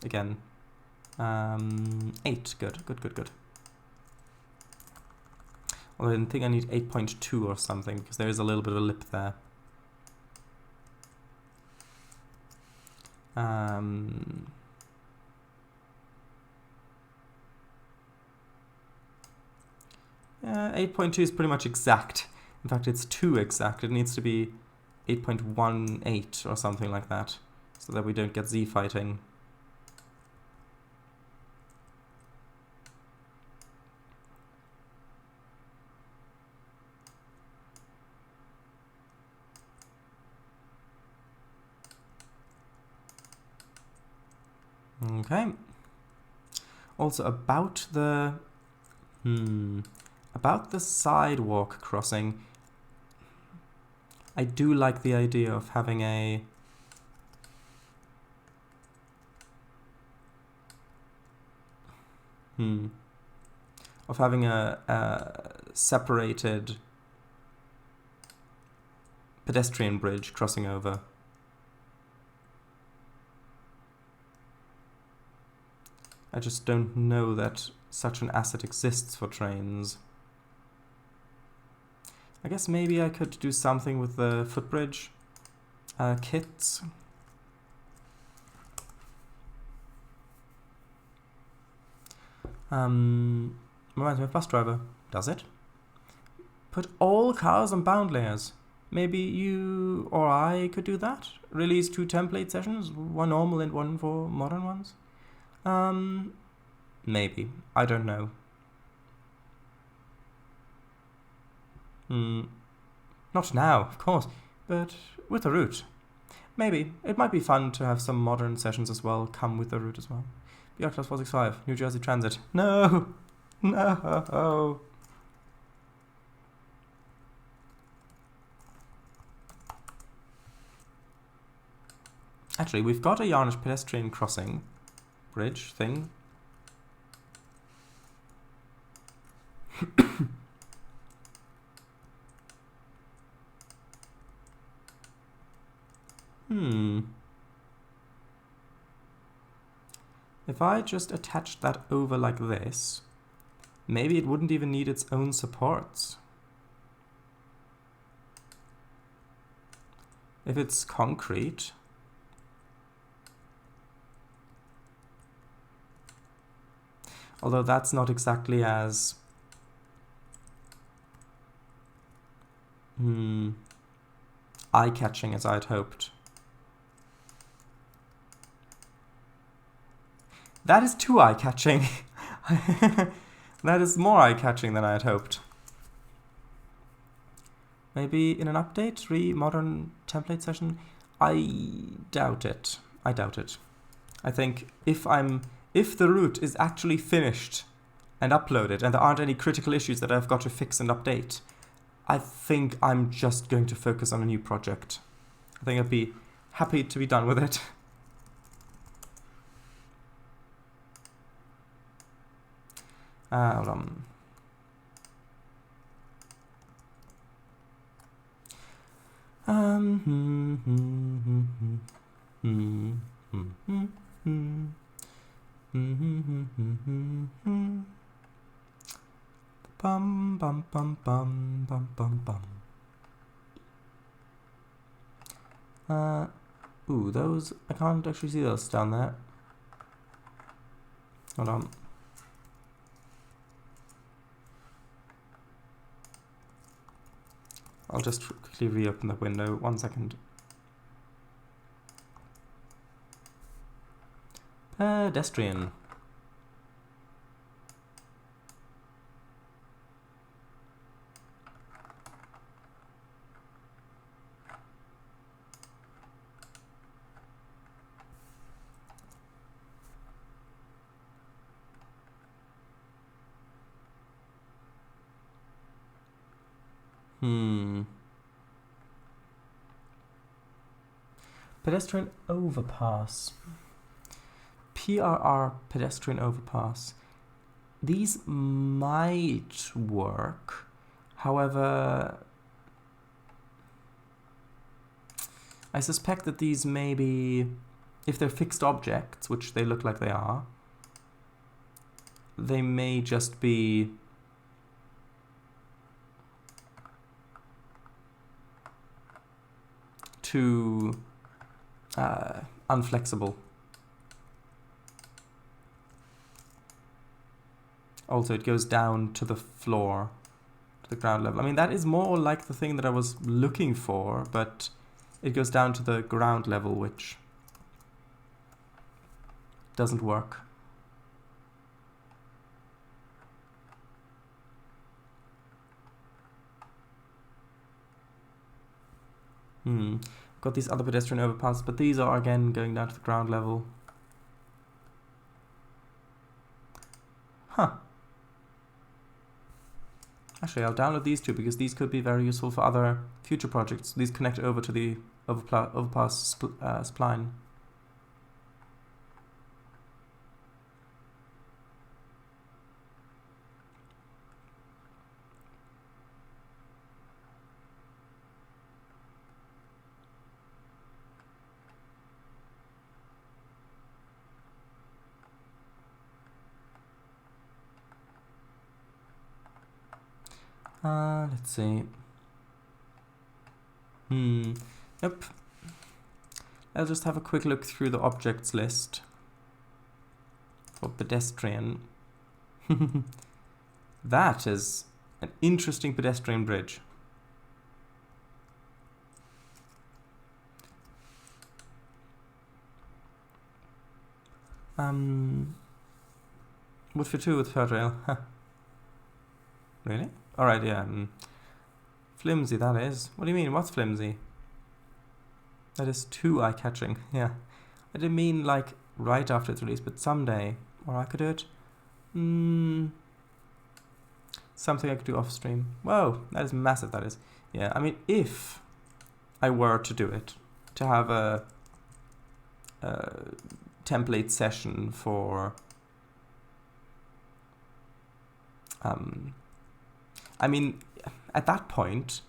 Again. 8. Good. Although I think I need 8.2 or something, because there is a little bit of a lip there. 8.2 is pretty much exact. In fact, it's too exact. It needs to be 8.18 or something like that, so that we don't get Z fighting. Okay. Also about the sidewalk crossing, I do like the idea of having a Of having a separated pedestrian bridge crossing over. I just don't know that such an asset exists for trains. I guess maybe I could do something with the footbridge kits. Reminds me of bus driver. Does it? Put all cars on bound layers. Maybe you or I could do that? Release 2 template sessions, one normal and one for modern ones? Maybe. I don't know. Not now, of course, but with the route. Maybe. It might be fun to have some modern sessions as well come with the route as well. BR Class 465, New Jersey Transit. No! No! Actually, we've got a Yarnish pedestrian crossing bridge thing. If I just attached that over like this, maybe it wouldn't even need its own supports. If it's concrete, although that's not exactly as eye-catching as I'd hoped. That is too eye-catching. That is more eye-catching than I had hoped. Maybe in an update, modern template session? I doubt it. I doubt it. I think if the route is actually finished and uploaded and there aren't any critical issues that I've got to fix and update, I think I'm just going to focus on a new project. I think I'd be happy to be done with it. Hold on. Bum bum bum bum bum bum bum. Ooh, those, I can't actually see those down there. Hold on. I'll just quickly reopen the window. 1 second. Pedestrian. Pedestrian overpass. PRR pedestrian overpass. These might work. However, I suspect that these may be, if they're fixed objects, which they look like they are, they may just be too unflexible. Also, it goes down to the floor, to the ground level. I mean, that is more like the thing that I was looking for, but it goes down to the ground level, which doesn't work. Got these other pedestrian overpasses, but these are again going down to the ground level. Huh. Actually, I'll download these two because these could be very useful for other future projects. These connect over to the overpass spline. Let's see. Yep. I'll just have a quick look through the objects list for pedestrian. That is an interesting pedestrian bridge. Wood for 2 with third rail. Really? Alright, yeah. Flimsy, that is. What do you mean? What's flimsy? That is too eye-catching. Yeah. I didn't mean like right after its release, but someday. Or I could do it. Something I could do off-stream. Whoa, that is massive, that is. Yeah, I mean, if I were to do it, to have a template session for... I mean, at that point,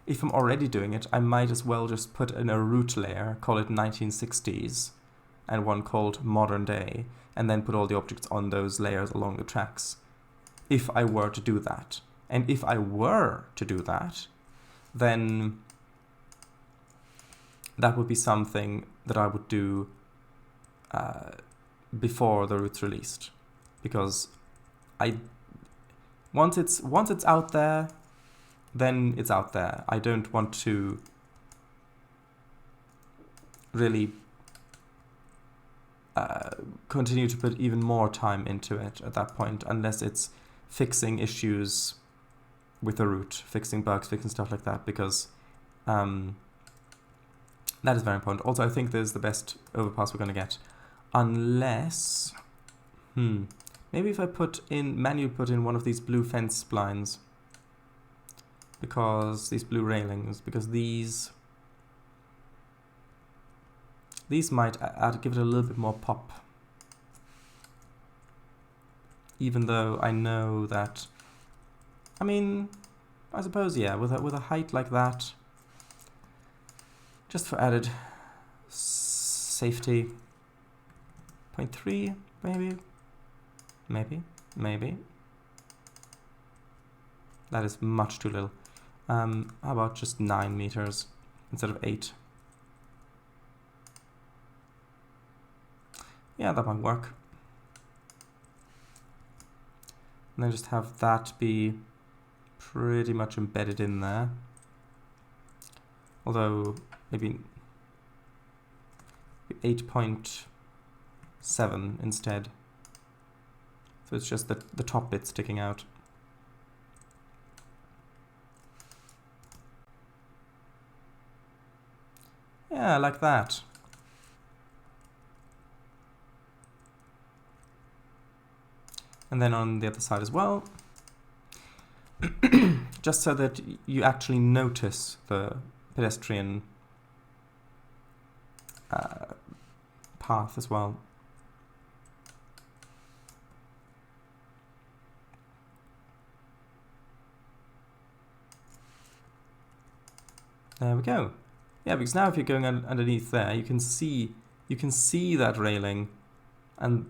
if I'm already doing it, I might as well just put in a root layer, call it 1960s, and one called modern day, and then put all the objects on those layers along the tracks, if I were to do that. And if I were to do that, then that would be something that I would do before the root's released, because once it's out there, then it's out there. I don't want to really continue to put even more time into it at that point, unless it's fixing issues with the root, fixing bugs, fixing stuff like that, because that is very important. Also, I think there's the best overpass we're going to get, unless maybe if I manually put in one of these blue fence splines, because these blue railings, because these might give it a little bit more pop, even though I know that, I mean, I suppose, yeah, with a height like that, just for added safety, 0.3 maybe. That is much too little. How about just 9 meters instead of 8? Yeah, that might work. And then just have that be pretty much embedded in there. Although maybe 8.7 instead. So it's just the top bit sticking out. Yeah, like that. And then on the other side as well. Just so that you actually notice the pedestrian path as well. There we go. Yeah, because now if you're going underneath there, you can see that railing, and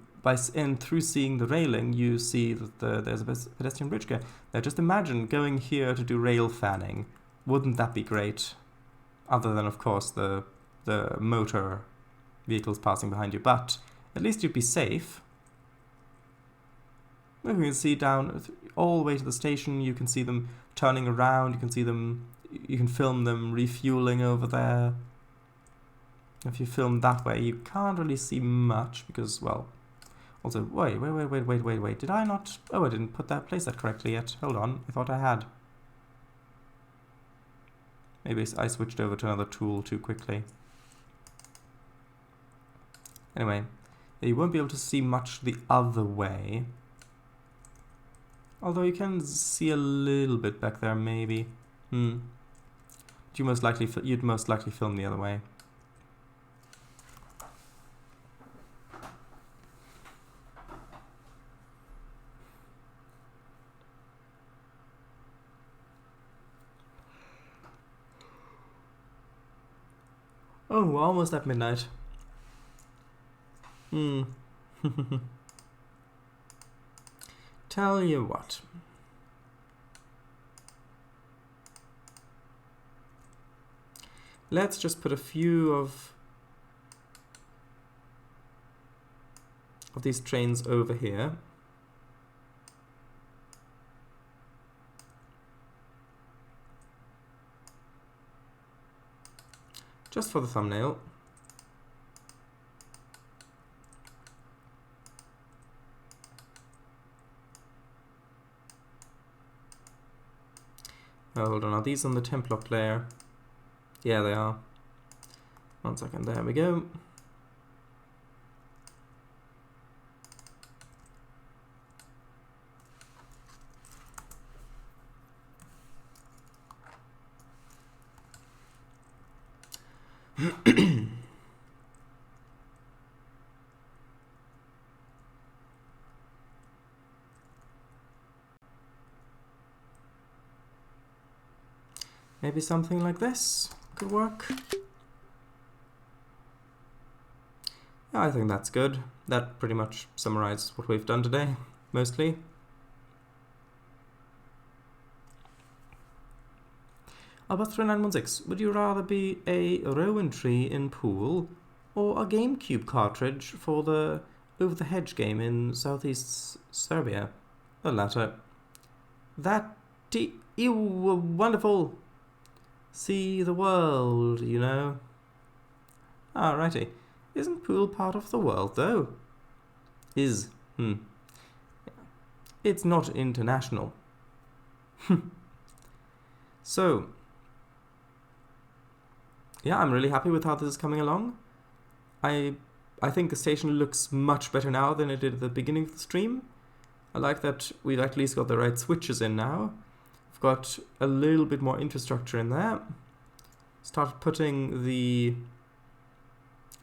through seeing the railing, you see that there's a pedestrian bridge there. Now, just imagine going here to do rail fanning. Wouldn't that be great? Other than, of course, the motor vehicles passing behind you, but at least you'd be safe. You can see down all the way to the station. You can see them turning around. You can see them. You can film them refueling over there. If you film that way, you can't really see much because, well, also, wait. Did I not? Oh, I didn't place that correctly yet. Hold on, I thought I had. Maybe I switched over to another tool too quickly. Anyway, you won't be able to see much the other way. Although you can see a little bit back there, maybe. You'd most likely film the other way. Oh, we're almost at midnight. Tell you what. Let's just put a few of these trains over here. Just for the thumbnail. Oh, hold on, are these on the temp block layer? Yeah, they are. 1 second, there we go. Maybe something like this could work. Yeah, I think that's good. That pretty much summarizes what we've done today, mostly. About 3916, would you rather be a Rowan tree in pool or a GameCube cartridge for the Over the Hedge game in southeast Serbia? The latter. That you were wonderful. See the world, you know. Alrighty. Isn't pool part of the world, though? Is. It's not international. So, yeah, I'm really happy with how this is coming along. I think the station looks much better now than it did at the beginning of the stream. I like that we've at least got the right switches in now. We've got a little bit more infrastructure in there. Started putting the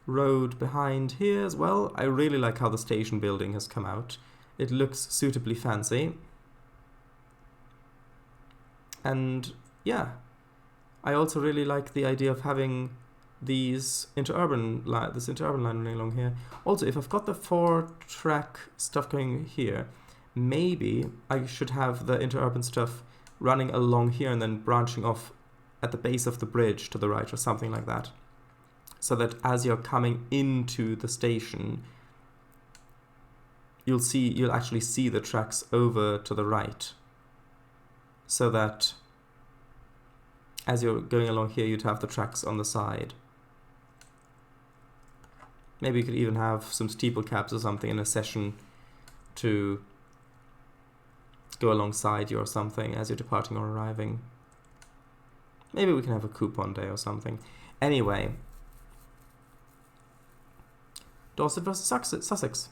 road behind here as well. I really like how the station building has come out. It looks suitably fancy. And yeah, I also really like the idea of having these this interurban line running along here. Also, if I've got the 4-track stuff going here, maybe I should have the interurban stuff running along here and then branching off at the base of the bridge to the right or something like that. So that as you're coming into the station, you'll actually see the tracks over to the right. So that as you're going along here, you'd have the tracks on the side. Maybe you could even have some steeple caps or something in a session to go alongside you or something as you're departing or arriving. Maybe we can have a coupon day or something. Anyway. Dorset versus Sussex.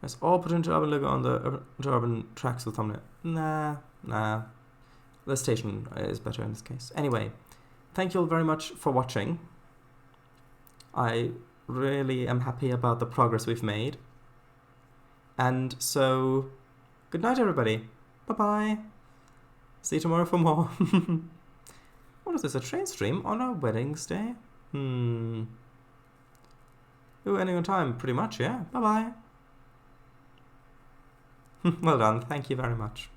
Let's all put interurban logo on the interurban tracks with thumbnail. Nah. The station is better in this case. Anyway, thank you all very much for watching. I really am happy about the progress we've made. And so, good night everybody. Bye-bye. See you tomorrow for more. What is this, a train stream on our wedding's day? Ooh, ending on time, pretty much, yeah. Bye-bye. Well done, thank you very much.